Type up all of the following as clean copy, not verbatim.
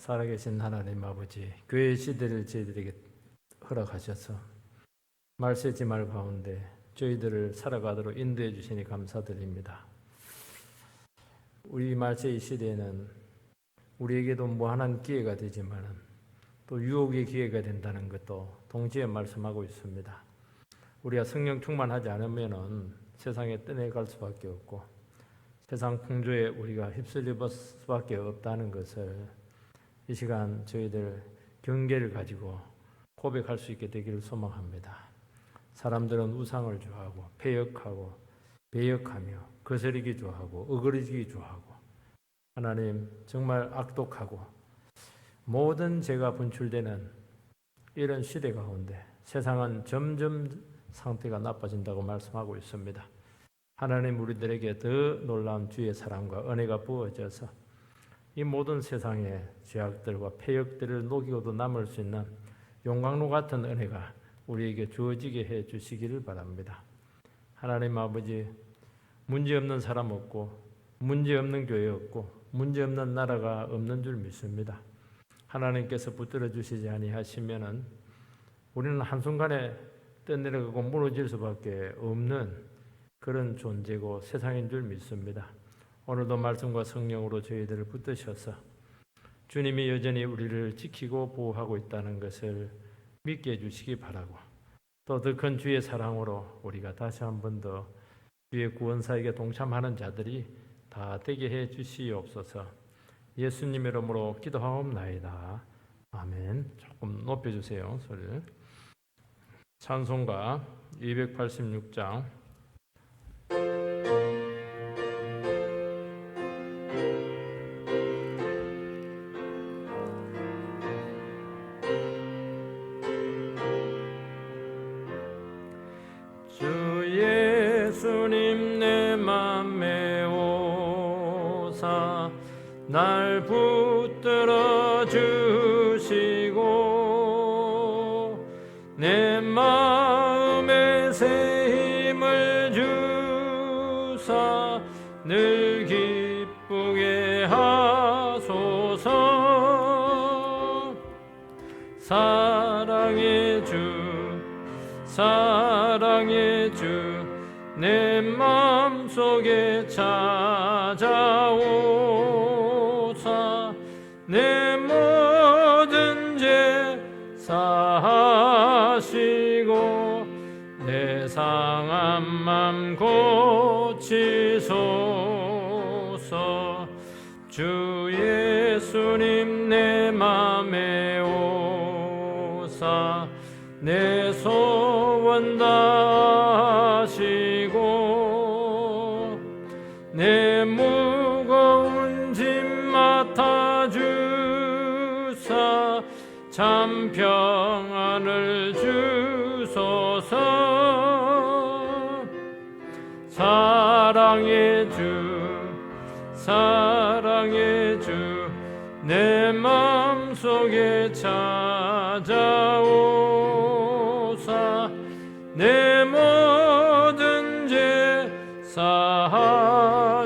살아계신 하나님 아버지, 교회 시대를 저희들에게 허락하셔서 말세의 지말 가운데 저희들을 살아가도록 인도해 주시니 감사드립니다. 우리 말세의 시대에는 우리에게도 무한한 기회가 되지만 또 유혹의 기회가 된다는 것도 동시에 말씀하고 있습니다. 우리가 성령 충만하지 않으면 세상에 떠내갈 수밖에 없고 세상 풍조에 우리가 휩쓸릴 수밖에 없다는 것을 이 시간 저희들 경계를 가지고 고백할 수 있게 되기를 소망합니다. 사람들은 우상을 좋아하고 패역하고 배역하며 거스르기 좋아하고 어그러지기 좋아하고 하나님 정말 악독하고 모든 죄가 분출되는 이런 시대 가운데 세상은 점점 상태가 나빠진다고 말씀하고 있습니다. 하나님 우리들에게 더 놀라운 주의 사랑과 은혜가 부어져서 이 모든 세상의 죄악들과 패역들을 녹이고도 남을 수 있는 용광로 같은 은혜가 우리에게 주어지게 해 주시기를 바랍니다. 하나님 아버지, 문제없는 사람 없고 문제없는 교회 없고 문제없는 나라가 없는 줄 믿습니다. 하나님께서 붙들어 주시지 아니하시면은 우리는 한순간에 떠내려가고 무너질 수밖에 없는 그런 존재고 세상인 줄 믿습니다. 오늘도 말씀과 성령으로 저희들을 붙드셔서 주님이 여전히 우리를 지키고 보호하고 있다는 것을 믿게 해주시기 바라고 또 더 큰 주의 사랑으로 우리가 다시 한 번 더 주의 구원사에게 동참하는 자들이 다 되게 해 주시옵소서. 예수님 이름으로 기도하옵나이다. 아멘. 조금 높여주세요. 소리를. 찬송가 286장 주 예수님 내 맘에 오사 날 붙들어 주시고 내 마음에 새 힘을 주사 늘 기쁘게 하소서. 사랑의 주 내 맘속에 찾아오사 내 모든 죄 사하시고 내 상한 맘 고치소서. 주 예수님 내 맘에 오사 내 소원 다하시고 내 무거운 짐 맡아주사 참 평안을 주소서. 사랑의 주 내 맘속에 찾아오사 내 모든 죄 사하시고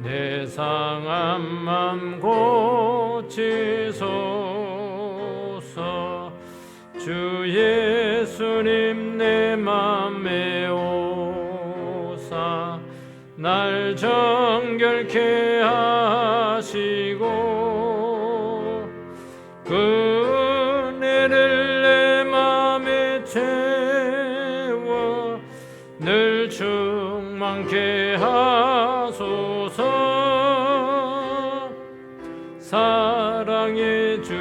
내 상한 맘 고치소서. 주 예수님 내 맘에 오사 날 정결케 하시고 그 은혜를 내 맘에 채워 늘 충만케 하소서. 사랑의 주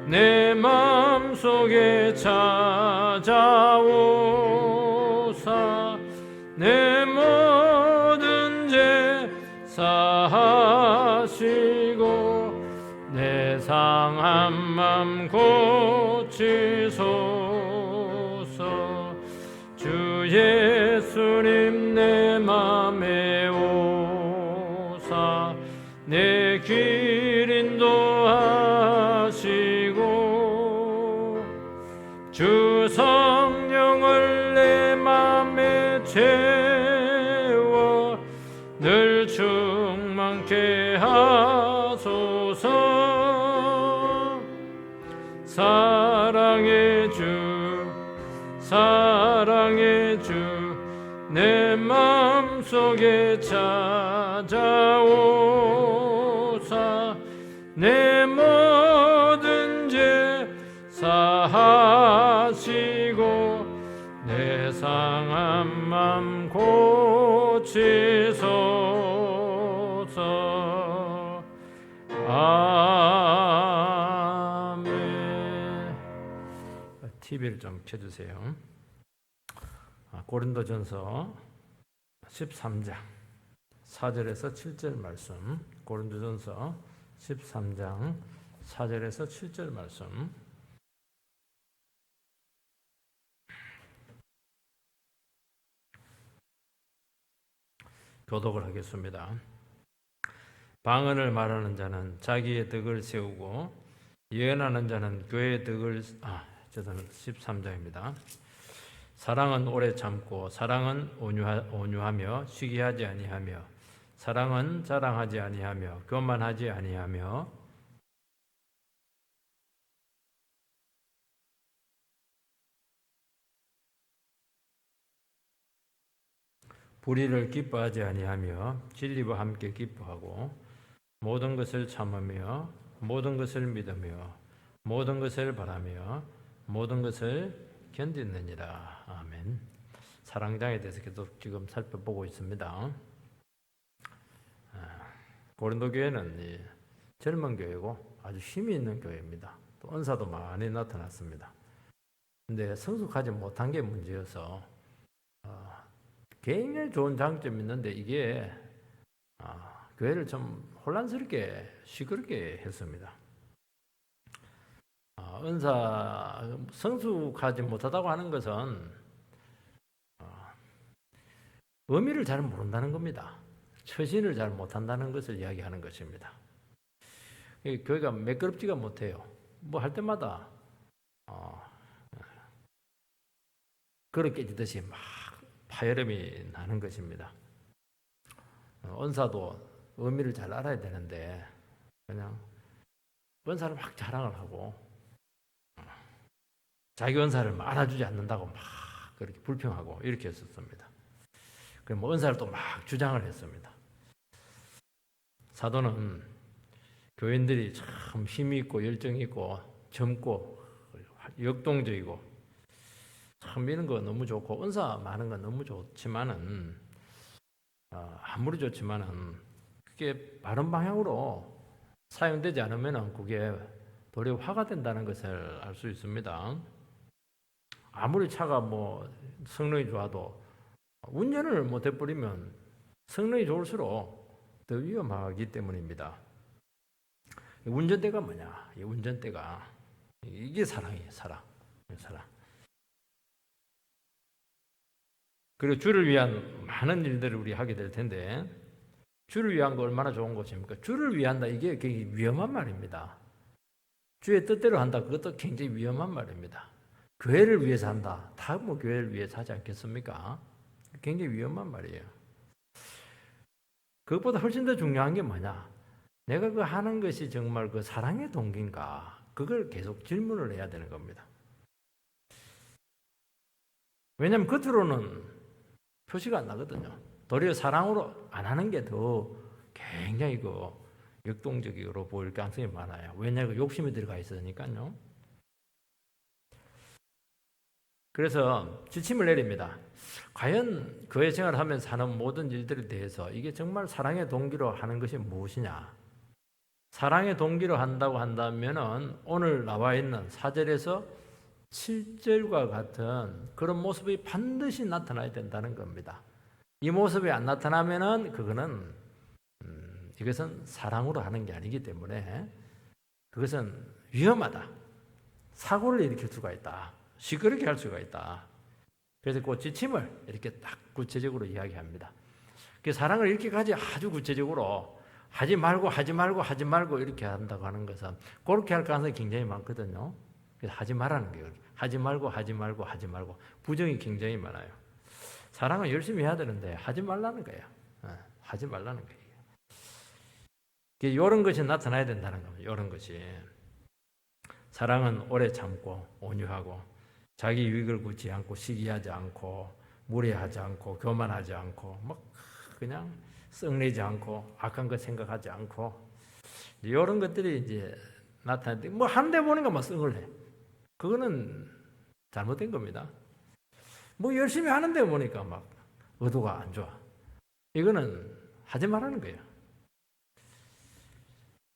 내 맘속에 찾아오사 내 모든 죄 사하시고 내 상한 맘 고치소서. 주 예수님 내 맘에 오사 내 길 인도하시고 주 성령을 내 맘에 채워 늘 나를 충만케 하소서. 사랑의 주 내 마음속에 찾아오사 내 모든 죄 사하시고 내 상한 맘 고치소서. 아멘. TV를 좀 켜주세요. 고린도전서 13장 4절에서 7절 말씀. 고린도전서 13장 4절에서 7절 말씀. 교독을 하겠습니다. 방언을 말하는 자는 자기의 덕을 세우고 예언하는 자는 교회의 덕을 저는 13장입니다. 사랑은 오래 참고 사랑은 온유하며 시기하지 아니하며 사랑은 자랑하지 아니하며 교만하지 아니하며 불의를 기뻐하지 아니하며 진리와 함께 기뻐하고 모든 것을 참으며 모든 것을 믿으며 모든 것을 바라며 모든 것을 견디느니라. 아멘. 사랑장에 대해서 계속 지금 살펴보고 있습니다. 고린도 교회는 젊은 교회고 아주 힘이 있는 교회입니다. 또 은사도 많이 나타났습니다. 근데 성숙하지 못한 게 문제여서 굉장히 좋은 장점이 있는데 이게 교회를 좀 혼란스럽게 시끄럽게 했습니다. 은사 성숙하지 못하다고 하는 것은 의미를 잘 모른다는 겁니다. 처신을 잘 못한다는 것을 이야기하는 것입니다. 교회가 매끄럽지가 못해요. 뭐 할 때마다 그릇 깨지듯이 막 파열음이 나는 것입니다. 은사도 의미를 잘 알아야 되는데 그냥 은사를 막 자랑을 하고 자기 은사를 알아주지 않는다고 막 그렇게 불평하고 이렇게 했었습니다. 그럼 뭐 은사를 또 막 주장을 했습니다. 사도는 교인들이 참 힘이 있고 열정이 있고 젊고 역동적이고 참 이런 거 너무 좋고 은사 많은 건 너무 좋지만은 아무리 좋지만은 그게 바른 방향으로 사용되지 않으면은 그게 도리어 화가 된다는 것을 알 수 있습니다. 아무리 차가 뭐 성능이 좋아도 운전을 못 해버리면 성능이 좋을수록 더 위험하기 때문입니다. 운전대가 뭐냐? 이 운전대가 이게 사랑이에요. 사랑. 그리고 주를 위한 많은 일들을 우리 하게 될 텐데 주를 위한 거 얼마나 좋은 것입니까? 주를 위한다 이게 굉장히 위험한 말입니다. 주의 뜻대로 한다 그것도 굉장히 위험한 말입니다. 교회를 위해서 한다. 다 뭐 교회를 위해서 하지 않겠습니까? 굉장히 위험한 말이에요. 그것보다 훨씬 더 중요한 게 뭐냐? 내가 그 하는 것이 정말 그 사랑의 동기인가? 그걸 계속 질문을 해야 되는 겁니다. 왜냐하면 겉으로는 표시가 안 나거든요. 도리어 사랑으로 안 하는 게 더 굉장히 그 역동적으로 보일 가능성이 많아요. 왜냐하면 욕심이 들어가 있으니까요. 그래서 지침을 내립니다. 과연 교회 생활을 하면서 하는 모든 일들에 대해서 이게 정말 사랑의 동기로 하는 것이 무엇이냐? 사랑의 동기로 한다고 한다면 오늘 나와 있는 4절에서 7절과 같은 그런 모습이 반드시 나타나야 된다는 겁니다. 이 모습이 안 나타나면은 그거는 이것은 사랑으로 하는 게 아니기 때문에 그것은 위험하다. 사고를 일으킬 수가 있다. 시끄럽게 할 수가 있다. 그래서 그 지침을 이렇게 딱 구체적으로 이야기합니다. 그 사랑을 이렇게까지 아주 구체적으로 하지 말고 이렇게 한다고 하는 것은 그렇게 할 가능성이 굉장히 많거든요. 그래서 하지 말라는 거예요. 하지 말고 부정이 굉장히 많아요. 사랑은 열심히 해야 되는데 하지 말라는 거예요. 하지 말라는 거예요. 이런 것이 나타나야 된다는 겁니다. 이런 것이. 사랑은 오래 참고 온유하고 자기 유익을 굳지 않고 시기하지 않고 무례하지 않고 교만하지 않고 막 그냥 썩내지 않고 악한 것 생각하지 않고 이런 것들이 이제 나타나는데 뭐 한 대 보니까 막 썩을 해. 그거는 잘못된 겁니다. 뭐 열심히 하는데 보니까 막 의도가 안 좋아. 이거는 하지 말라는 거예요.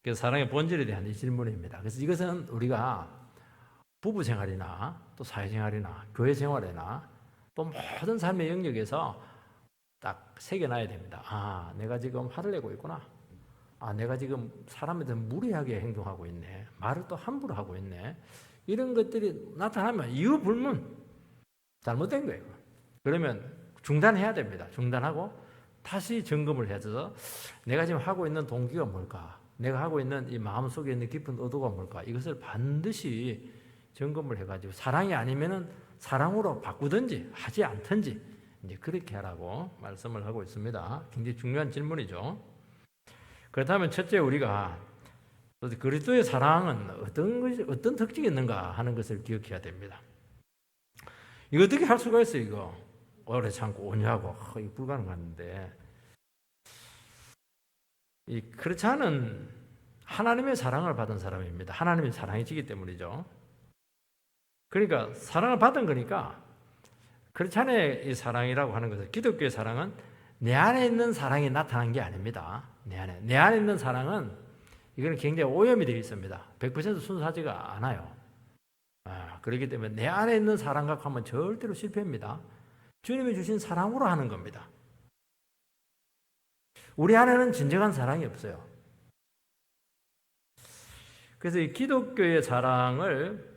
그래서 사랑의 본질에 대한 이 질문입니다. 그래서 이것은 우리가 부부 생활이나 또 사회생활이나 교회 생활이나 또 모든 삶의 영역에서 딱 새겨놔야 됩니다. 아, 내가 지금 화를 내고 있구나. 아, 내가 지금 사람에 대해 무례하게 행동하고 있네. 말을 또 함부로 하고 있네. 이런 것들이 나타나면 이유 불문 잘못된 거예요. 그러면 중단해야 됩니다. 중단하고 다시 점검을 해서 내가 지금 하고 있는 동기가 뭘까? 내가 하고 있는 이 마음속에 있는 깊은 의도가 뭘까? 이것을 반드시 점검을 해가지고 사랑이 아니면은 사랑으로 바꾸든지 하지 않든지 이제 그렇게 하라고 말씀을 하고 있습니다. 굉장히 중요한 질문이죠. 그렇다면 첫째 우리가 그리스도의 사랑은 어떤 특징이 있는가 하는 것을 기억해야 됩니다. 이거 어떻게 할 수가 있어요? 이거 오래 참고 온유하고 이거 불가능한데 그렇지 않은 하나님의 사랑을 받은 사람입니다. 하나님의 사랑이시기 때문이죠. 그러니까 사랑을 받은 거니까 그렇지 않은 이 사랑이라고 하는 것은 기독교의 사랑은 내 안에 있는 사랑이 나타난 게 아닙니다. 내 안에 있는 사랑은 이거는 굉장히 오염이 되어 있습니다. 100% 순수하지가 않아요. 그렇기 때문에 내 안에 있는 사랑 갖고 하면 절대로 실패입니다. 주님이 주신 사랑으로 하는 겁니다. 우리 안에는 진정한 사랑이 없어요. 그래서 이 기독교의 사랑을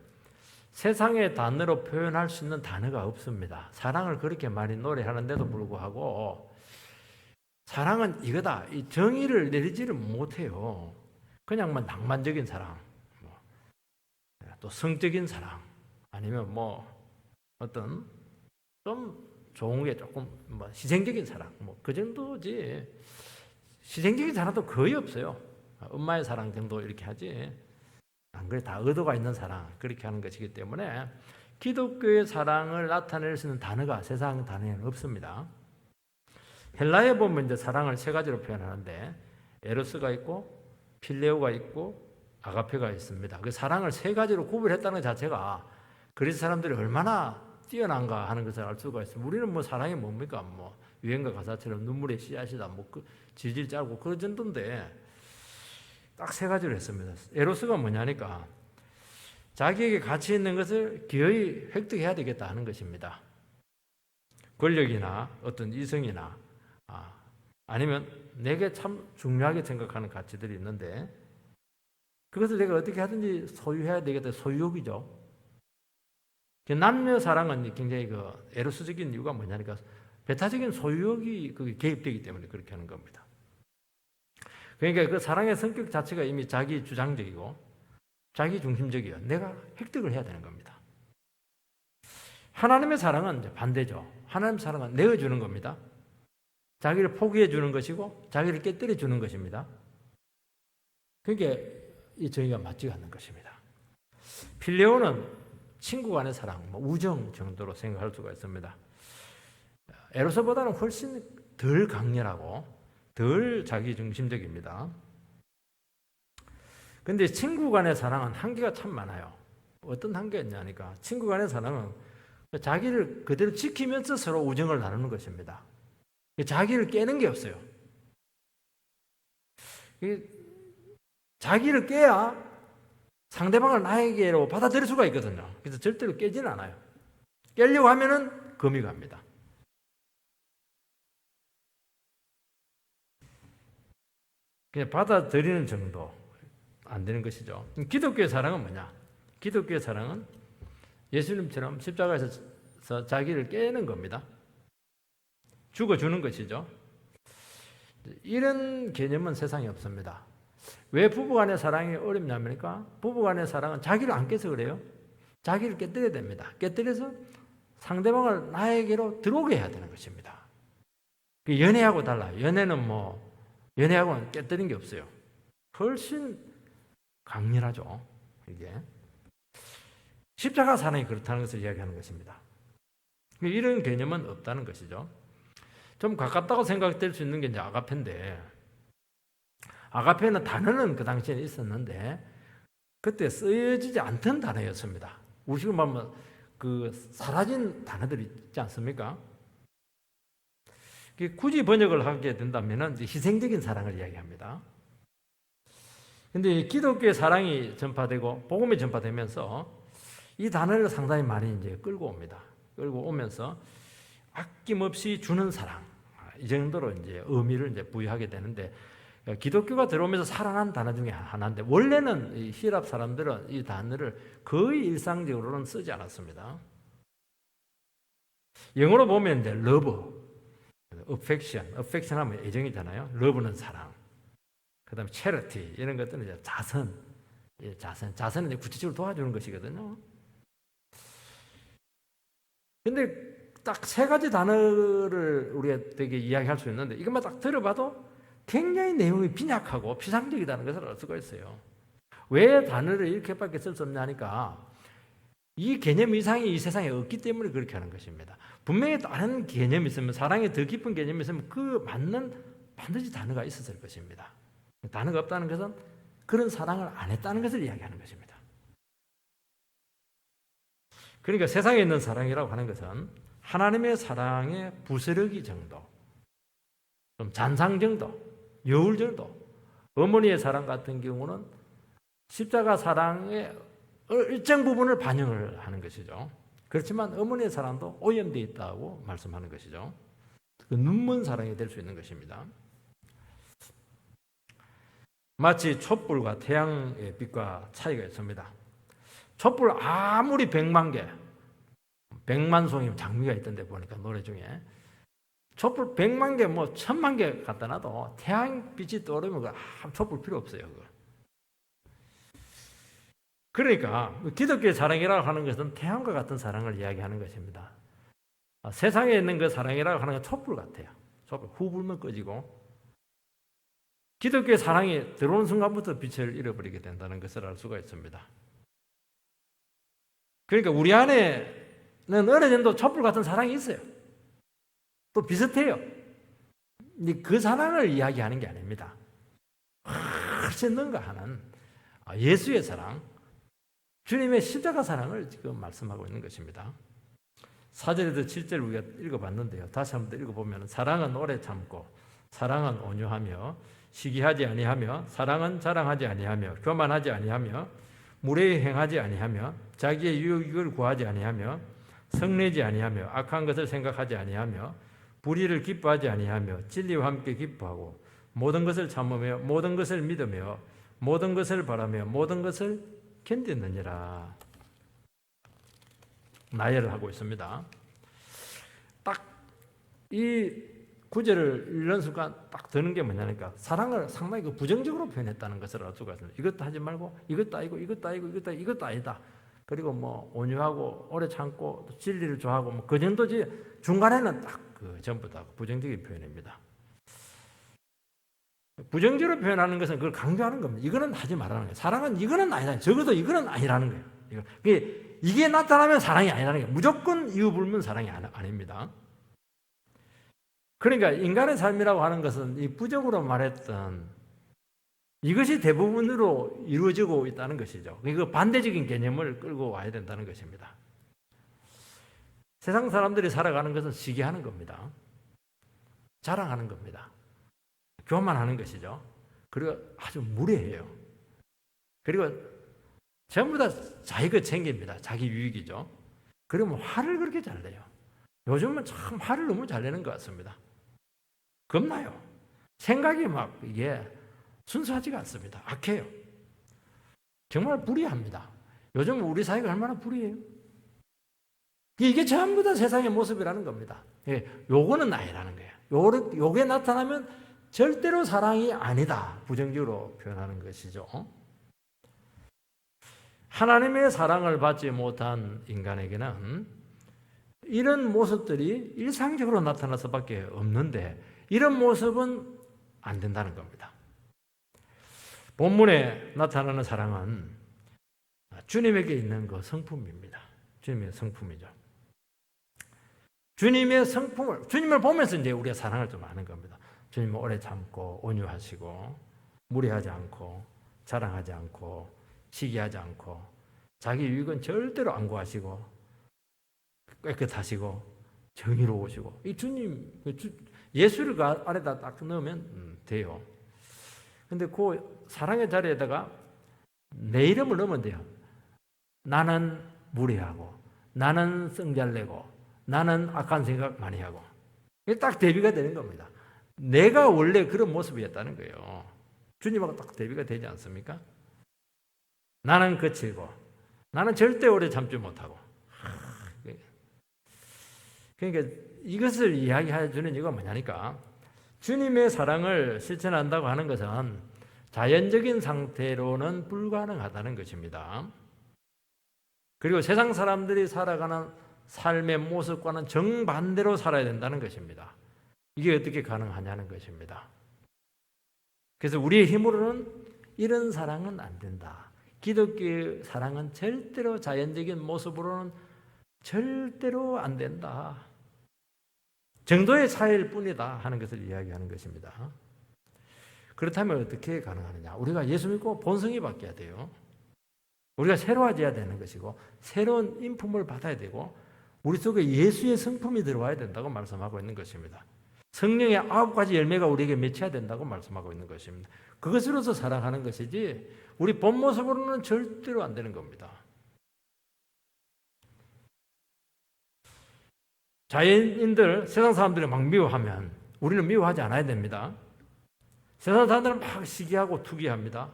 세상의 단어로 표현할 수 있는 단어가 없습니다. 사랑을 그렇게 많이 노래하는데도 불구하고 사랑은 이거다. 이 정의를 내리지를 못해요. 그냥 뭐 낭만적인 사랑, 또 성적인 사랑, 아니면 뭐 어떤 좀 좋은 게 조금 뭐 희생적인 사랑, 뭐 그 정도지. 희생적인 사랑도 거의 없어요. 엄마의 사랑 정도 이렇게 하지. 안 그래 다 의도가 있는 사랑 그렇게 하는 것이기 때문에 기독교의 사랑을 나타낼 수 있는 단어가 세상 단어에는 없습니다. 헬라에 보면 이제 사랑을 세 가지로 표현하는데 에로스가 있고 필레오가 있고 아가페가 있습니다. 그 사랑을 세 가지로 구별했다는 것 자체가 그리스 사람들이 얼마나 뛰어난가 하는 것을 알 수가 있습니다. 우리는 뭐 사랑이 뭡니까? 뭐 유행가 가사처럼 눈물의 씨앗이다, 뭐 질질 짜고 그런 정도인데 딱 세 가지로 했습니다. 에로스가 뭐냐니까 자기에게 가치 있는 것을 기어이 획득해야 되겠다 하는 것입니다. 권력이나 어떤 이성이나 아니면 내게 참 중요하게 생각하는 가치들이 있는데 그것을 내가 어떻게 하든지 소유해야 되겠다. 소유욕이죠. 남녀 사랑은 굉장히 에로스적인 이유가 뭐냐니까 배타적인 소유욕이 그게 개입되기 때문에 그렇게 하는 겁니다. 그러니까 그 사랑의 성격 자체가 이미 자기 주장적이고 자기 중심적이에요. 내가 획득을 해야 되는 겁니다. 하나님의 사랑은 이제 반대죠. 하나님의 사랑은 내어주는 겁니다. 자기를 포기해 주는 것이고 자기를 깨뜨려 주는 것입니다. 그러니까 이 정의가 맞지 않는 것입니다. 필레오는 친구 간의 사랑, 우정 정도로 생각할 수가 있습니다. 에로스보다는 훨씬 덜 강렬하고 덜 자기중심적입니다. 그런데 친구 간의 사랑은 한계가 참 많아요. 어떤 한계가 있냐니까 친구 간의 사랑은 자기를 그대로 지키면서 서로 우정을 나누는 것입니다. 자기를 깨는 게 없어요. 자기를 깨야 상대방을 나에게로 받아들일 수가 있거든요. 그래서 절대로 깨지는 않아요. 깨려고 하면은 금이 갑니다. 그냥 받아들이는 정도 안 되는 것이죠. 기독교의 사랑은 뭐냐? 기독교의 사랑은 예수님처럼 십자가에서 자기를 깨는 겁니다. 죽어주는 것이죠. 이런 개념은 세상에 없습니다. 왜 부부간의 사랑이 어렵냐면까 부부간의 사랑은 자기를 안 깨서 그래요. 자기를 깨뜨려야 됩니다. 깨뜨려서 상대방을 나에게로 들어오게 해야 되는 것입니다. 연애하고 달라요. 연애는 연애하고는 깨뜨린 게 없어요. 훨씬 강렬하죠. 이게 십자가 사랑이 그렇다는 것을 이야기하는 것입니다. 이런 개념은 없다는 것이죠. 좀 가깝다고 생각될 수 있는 게 이제 아가페인데, 아가페는 단어는 그 당시에 있었는데 그때 쓰여지지 않던 단어였습니다. 우리 지금 보면 사라진 단어들이 있지 않습니까? 굳이 번역을 하게 된다면 희생적인 사랑을 이야기합니다. 근데 기독교의 사랑이 전파되고 복음이 전파되면서 이 단어를 상당히 많이 이제 끌고 옵니다. 끌고 오면서 아낌없이 주는 사랑, 이 정도로 이제 의미를 이제 부여하게 되는데, 기독교가 들어오면서 살아난 단어 중에 하나인데, 원래는 이 히랍 사람들은 이 단어를 거의 일상적으로는 쓰지 않았습니다. 영어로 보면 이제 love, affection 하면 애정이잖아요. love는 사랑. 그 다음에 charity, 이런 것들은 이제 자선은 이제 구체적으로 도와주는 것이거든요. 근데 딱 세 가지 단어를 우리가 되게 이야기할 수 있는데, 이것만 딱 들어봐도 굉장히 내용이 빈약하고 피상적이라는 것을 알 수가 있어요. 왜 단어를 이렇게밖에 쓸 수 없냐 하니까 이 개념 이상이 이 세상에 없기 때문에 그렇게 하는 것입니다. 분명히 다른 개념이 있으면, 사랑의 더 깊은 개념이 있으면 그 맞는 반드시 단어가 있었을 것입니다. 단어가 없다는 것은 그런 사랑을 안 했다는 것을 이야기하는 것입니다. 그러니까 세상에 있는 사랑이라고 하는 것은 하나님의 사랑의 부스러기 정도, 좀 잔상 정도, 여울 정도. 어머니의 사랑 같은 경우는 십자가 사랑의 일정 부분을 반영을 하는 것이죠. 그렇지만 어머니의 사랑도 오염되어 있다고 말씀하는 것이죠. 그 눈먼 사랑이 될 수 있는 것입니다. 마치 촛불과 태양의 빛과 차이가 있습니다. 촛불 아무리 100만 송이 장미가 있던데 보니까 노래 중에 촛불 100만 개, 1000만 개 갖다 놔도 태양빛이 떠오르면 촛불 필요 없어요. 그러니까 기독교의 사랑이라고 하는 것은 태양과 같은 사랑을 이야기하는 것입니다. 세상에 있는 그 사랑이라고 하는 건 촛불 같아요. 촛불 후 불면 꺼지고, 기독교의 사랑이 들어오는 순간부터 빛을 잃어버리게 된다는 것을 알 수가 있습니다. 그러니까 우리 안에는 어느 정도 촛불 같은 사랑이 있어요. 또 비슷해요. 근데 그 사랑을 이야기하는 게 아닙니다. 훨씬 능가하는 예수의 사랑, 주님의 십자가 사랑을 지금 말씀하고 있는 것입니다. 4절에서 7절 우리가 읽어봤는데요. 다시 한번 읽어보면, 사랑은 오래 참고, 사랑은 온유하며, 시기하지 아니하며, 사랑은 자랑하지 아니하며, 교만하지 아니하며, 무례히 행하지 아니하며, 자기의 유익을 구하지 아니하며, 성내지 아니하며, 악한 것을 생각하지 아니하며, 불의를 기뻐하지 아니하며, 진리와 함께 기뻐하고, 모든 것을 참으며, 모든 것을 믿으며, 모든 것을 바라며, 모든 것을 견디느니라. 나열을 하고 있습니다. 딱 이 구절을 읽는 순간 딱 드는 게 뭐냐니까, 사랑을 상당히 부정적으로 표현했다는 것을 알 수가 있습니다. 이것도 하지 말고, 이것도 아니고, 이것도 아니고, 이것도 아니다. 그리고 온유하고, 오래 참고, 진리를 좋아하고, 그 정도지, 중간에는 딱 전부 다 부정적인 표현입니다. 부정적으로 표현하는 것은 그걸 강조하는 겁니다. 이거는 하지 말라는 거예요. 사랑은 이거는 아니다. 적어도 이거는 아니라는 거예요. 이게 나타나면 사랑이 아니라는 거예요. 무조건 이유 불문 사랑이 아닙니다. 그러니까 인간의 삶이라고 하는 것은 이 부정으로 말했던 이것이 대부분으로 이루어지고 있다는 것이죠. 그 반대적인 개념을 끌고 와야 된다는 것입니다. 세상 사람들이 살아가는 것은 시기하는 겁니다. 자랑하는 겁니다. 교만하는 것이죠. 그리고 아주 무례해요. 그리고 전부 다 자기 것 챙깁니다. 자기 유익이죠. 그러면 화를 그렇게 잘 내요. 요즘은 참 화를 너무 잘 내는 것 같습니다. 겁나요. 생각이 이게 순수하지가 않습니다. 악해요. 정말 불의합니다. 요즘 우리 사회가 얼마나 불의해요. 이게 전부 다 세상의 모습이라는 겁니다. 요거는 아니라는 거예요. 요게 나타나면 절대로 사랑이 아니다. 부정적으로 표현하는 것이죠. 하나님의 사랑을 받지 못한 인간에게는 이런 모습들이 일상적으로 나타날 수밖에 없는데, 이런 모습은 안 된다는 겁니다. 본문에 나타나는 사랑은 주님에게 있는 그 성품입니다. 주님의 성품이죠. 주님의 성품을, 주님을 보면서 이제 우리가 사랑을 좀 아는 겁니다. 주님은 오래 참고 온유하시고 무례하지 않고 자랑하지 않고 시기하지 않고 자기 유익은 절대로 안 구하시고 깨끗하시고 정의로우시고 이 주님 예수를 그 아래다 딱 넣으면 돼요. 근데 그 사랑의 자리에다가 내 이름을 넣으면 돼요. 나는 무례하고 나는 성잘내고 나는 악한 생각 많이 하고 이게 딱 대비가 되는 겁니다. 내가 원래 그런 모습이었다는 거예요. 주님하고 딱 대비가 되지 않습니까? 나는 거칠고 나는 절대 오래 참지 못하고. 그러니까 이것을 이야기해 주는 이유가 뭐냐니까 주님의 사랑을 실천한다고 하는 것은 자연적인 상태로는 불가능하다는 것입니다. 그리고 세상 사람들이 살아가는 삶의 모습과는 정반대로 살아야 된다는 것입니다. 이게 어떻게 가능하냐는 것입니다. 그래서 우리의 힘으로는 이런 사랑은 안 된다. 기독교의 사랑은 절대로 자연적인 모습으로는 절대로 안 된다. 정도의 차이일 뿐이다 하는 것을 이야기하는 것입니다. 그렇다면 어떻게 가능하느냐? 우리가 예수 믿고 본성이 바뀌어야 돼요. 우리가 새로워져야 되는 것이고 새로운 인품을 받아야 되고 우리 속에 예수의 성품이 들어와야 된다고 말씀하고 있는 것입니다. 성령의 9가지 열매가 우리에게 맺혀야 된다고 말씀하고 있는 것입니다. 그것으로서 사랑하는 것이지 우리 본 모습으로는 절대로 안 되는 겁니다. 자연인들, 세상 사람들이 막 미워하면 우리는 미워하지 않아야 됩니다. 세상 사람들은 막 시기하고 투기합니다.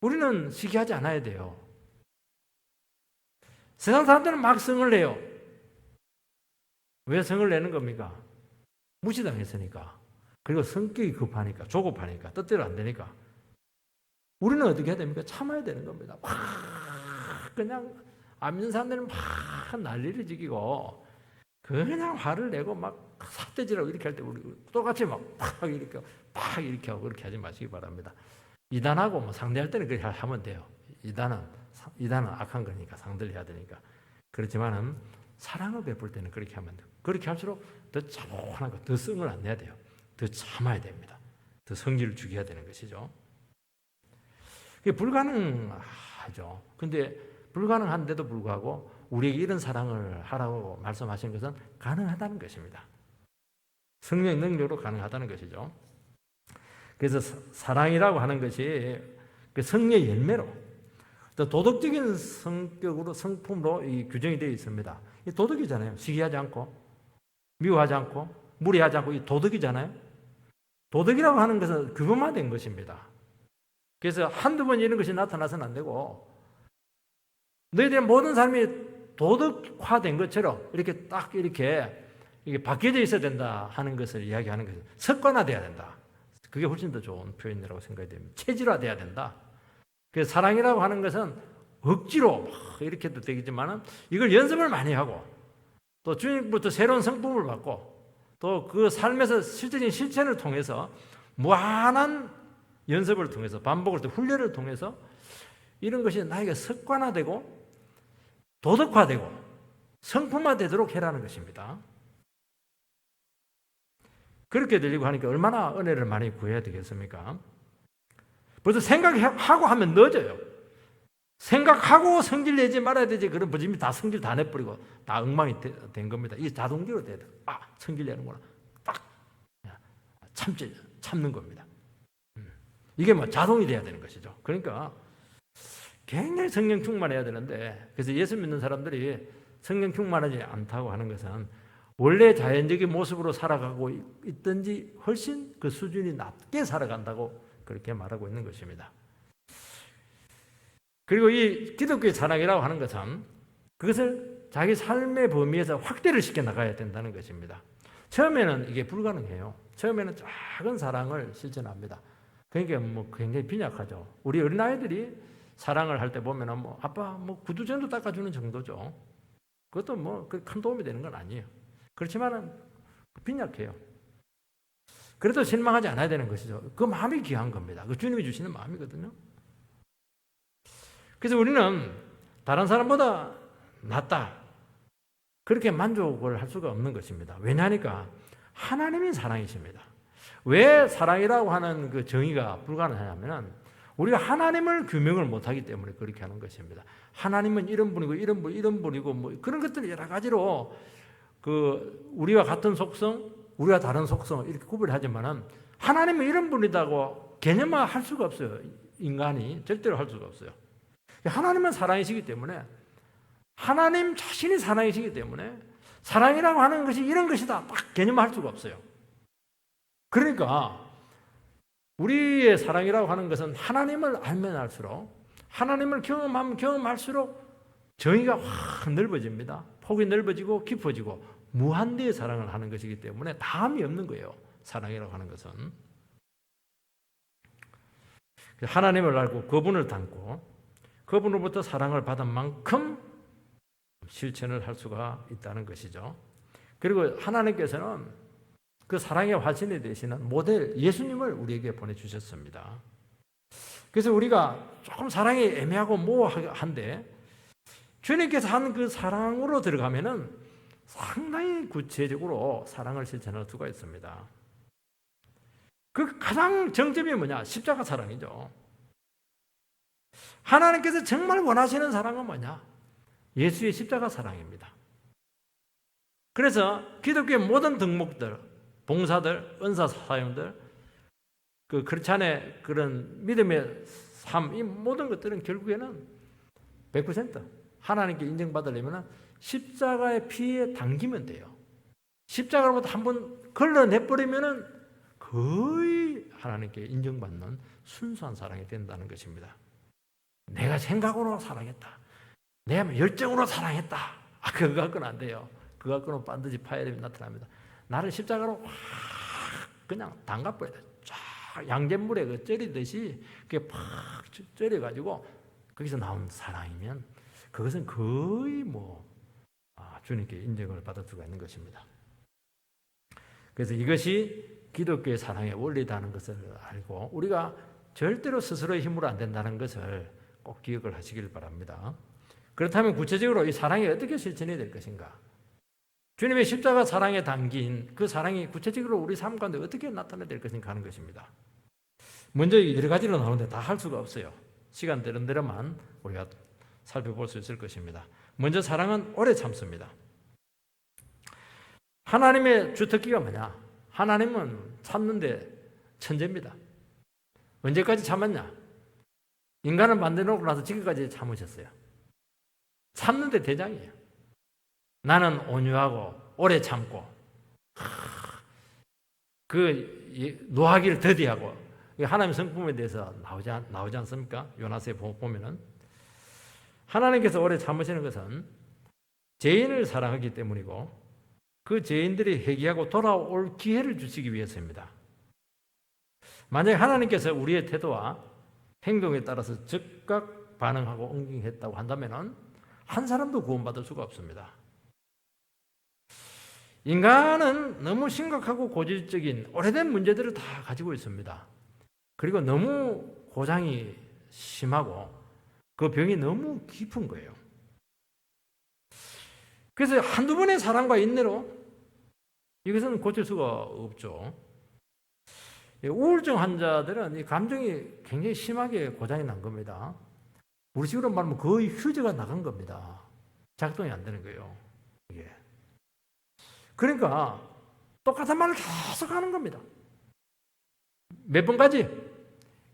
우리는 시기하지 않아야 돼요. 세상 사람들은 막 성을 내요. 왜 성을 내는 겁니까? 무시당했으니까. 그리고 성격이 급하니까, 조급하니까, 뜻대로 안 되니까. 우리는 어떻게 해야 됩니까? 참아야 되는 겁니다. 막 그냥 안 믿는 사람들은 막 난리를 지기고 그냥 화를 내고 막 삿대질하고 이렇게 할 때 우리 똑같이 막 이렇게 하고 그렇게 하지 마시기 바랍니다. 이단하고 뭐 상대할 때는 그렇게 하면 돼요. 이단은 악한 거니까 상대를 해야 되니까. 그렇지만은 사랑을 베풀 때는 그렇게 하면 돼요. 그렇게 할수록 더 차분하고 더 성을 안 내야 돼요. 더 참아야 됩니다. 더 성질을 죽여야 되는 것이죠. 그게 불가능하죠. 근데 불가능한데도 불구하고 우리에게 이런 사랑을 하라고 말씀하신 것은 가능하다는 것입니다. 성령의 능력으로 가능하다는 것이죠. 그래서 사랑이라고 하는 것이 그 성령의 열매로 또 도덕적인 성격으로 성품으로 이 규정이 되어 있습니다. 이 도덕이잖아요. 시기하지 않고 미워하지 않고 무례하지 않고 이 도덕이잖아요. 도덕이라고 하는 것은 규범화된 것입니다. 그래서 한두 번 이런 것이 나타나서는 안 되고 너희들의 모든 삶이 도덕화된 것처럼 이렇게 딱 이렇게 바뀌어져 있어야 된다 하는 것을 이야기하는 것은 습관화돼야 된다. 그게 훨씬 더 좋은 표현이라고 생각이 됩니다. 체질화돼야 된다. 그래서 사랑이라고 하는 것은 억지로 이렇게도 되겠지만 이걸 연습을 많이 하고 또 주님부터 새로운 성품을 받고 또 그 삶에서 실질적인 실천을 통해서 무한한 연습을 통해서 반복을 통해서 훈련을 통해서 이런 것이 나에게 습관화되고 도덕화되고 성품화되도록 해라는 것입니다. 그렇게 되려고 하니까 얼마나 은혜를 많이 구해야 되겠습니까? 벌써 생각하고 하면 늦어요. 생각하고 성질 내지 말아야 되지. 그런 부짐이 다 성질 다 내버리고 다 엉망이 된 겁니다. 이게 자동적으로 돼야 돼요. 성질 내는구나. 딱 참는 겁니다. 이게 뭐 자동이 돼야 되는 것이죠. 그러니까 굉장히 성령 충만해야 되는데 그래서 예수 믿는 사람들이 성령 충만하지 않다고 하는 것은 원래 자연적인 모습으로 살아가고 있든지 훨씬 그 수준이 낮게 살아간다고 그렇게 말하고 있는 것입니다. 그리고 이 기독교의 사랑이라고 하는 것은 그것을 자기 삶의 범위에서 확대를 시켜 나가야 된다는 것입니다. 처음에는 이게 불가능해요. 처음에는 작은 사랑을 실천합니다. 그러니까 뭐 굉장히 빈약하죠. 우리 어린아이들이 사랑을 할 때 보면은 뭐 아빠 뭐 구두 정도 닦아주는 정도죠. 그것도 뭐 큰 도움이 되는 건 아니에요. 그렇지만은 빈약해요. 그래도 실망하지 않아야 되는 것이죠. 그 마음이 귀한 겁니다. 그 주님이 주시는 마음이거든요. 그래서 우리는 다른 사람보다 낫다, 그렇게 만족을 할 수가 없는 것입니다. 왜냐하니까 하나님이 사랑이십니다. 왜 사랑이라고 하는 그 정의가 불가능하냐면 우리가 하나님을 규명을 못하기 때문에 그렇게 하는 것입니다. 하나님은 이런 분이고 이런 분이고 뭐 그런 것들 여러 가지로 그 우리와 같은 속성, 우리와 다른 속성 이렇게 구별하지만은 하나님은 이런 분이다고 개념화할 수가 없어요. 인간이 절대로 할 수가 없어요. 하나님은 사랑이시기 때문에, 하나님 자신이 사랑이시기 때문에 사랑이라고 하는 것이 이런 것이다 딱 개념화할 수가 없어요. 그러니까 우리의 사랑이라고 하는 것은 하나님을 알면 알수록, 하나님을 경험하면 경험할수록 정의가 확 넓어집니다. 폭이 넓어지고 깊어지고 무한대의 사랑을 하는 것이기 때문에 다함이 없는 거예요. 사랑이라고 하는 것은. 하나님을 알고 그분을 닮고 그분으로부터 사랑을 받은 만큼 실천을 할 수가 있다는 것이죠. 그리고 하나님께서는 그 사랑의 화신이 되시는 모델 예수님을 우리에게 보내주셨습니다. 그래서 우리가 조금 사랑이 애매하고 모호한데 주님께서 한 그 사랑으로 들어가면은 상당히 구체적으로 사랑을 실천할 수가 있습니다. 그 가장 정점이 뭐냐? 십자가 사랑이죠. 하나님께서 정말 원하시는 사랑은 뭐냐? 예수의 십자가 사랑입니다. 그래서 기독교의 모든 덕목들, 봉사들, 은사 사역들, 그 크리스찬의 그런 믿음의 삶, 이 모든 것들은 결국에는 100% 하나님께 인정받으려면 십자가의 피에 당기면 돼요. 십자가로부터 한번 걸러내버리면 거의 하나님께 인정받는 순수한 사랑이 된다는 것입니다. 내가 생각으로 사랑했다, 내가 열정으로 사랑했다, 그거 갖고는 안 돼요. 그거 갖고는 반드시 파열음이 나타납니다. 나를 십자가로 확 그냥 담가버려야 돼. 쫙 양잿물에 그 쪄리듯이 그게 팍 쪄려가지고 거기서 나온 사랑이면 그것은 거의 주님께 인정을 받을 수가 있는 것입니다. 그래서 이것이 기독교의 사랑의 원리다는 것을 알고 우리가 절대로 스스로의 힘으로 안 된다는 것을 꼭 기억을 하시길 바랍니다. 그렇다면 구체적으로 이 사랑이 어떻게 실천이 될 것인가? 주님의 십자가 사랑에 담긴 그 사랑이 구체적으로 우리 삶 가운데 어떻게 나타나야 될 것인가 하는 것입니다. 먼저 여러 가지로 나오는데 다 할 수가 없어요. 시간 되는 대로만 우리가 살펴볼 수 있을 것입니다. 먼저 사랑은 오래 참습니다. 하나님의 주특기가 뭐냐? 하나님은 참는데 천재입니다. 언제까지 참았냐? 인간을 만들어놓고 나서 지금까지 참으셨어요. 참는데 대장이에요. 나는 온유하고 오래 참고 그 노하기를 더디하고, 하나님의 성품에 대해서 나오지 않습니까? 요나서에 보면은 하나님께서 오래 참으시는 것은 죄인을 사랑하기 때문이고 그 죄인들이 회개하고 돌아올 기회를 주시기 위해서입니다. 만약에 하나님께서 우리의 태도와 행동에 따라서 즉각 반응하고 응징했다고 한다면 한 사람도 구원받을 수가 없습니다. 인간은 너무 심각하고 고질적인 오래된 문제들을 다 가지고 있습니다. 그리고 너무 고장이 심하고 그 병이 너무 깊은 거예요. 그래서 한두 번의 사랑과 인내로 이것은 고칠 수가 없죠. 우울증 환자들은 이 감정이 굉장히 심하게 고장이 난 겁니다. 우리 식으로 말하면 거의 휴지가 나간 겁니다. 작동이 안 되는 거예요. 이게. 그러니까 똑같은 말을 계속 하는 겁니다. 몇 번까지?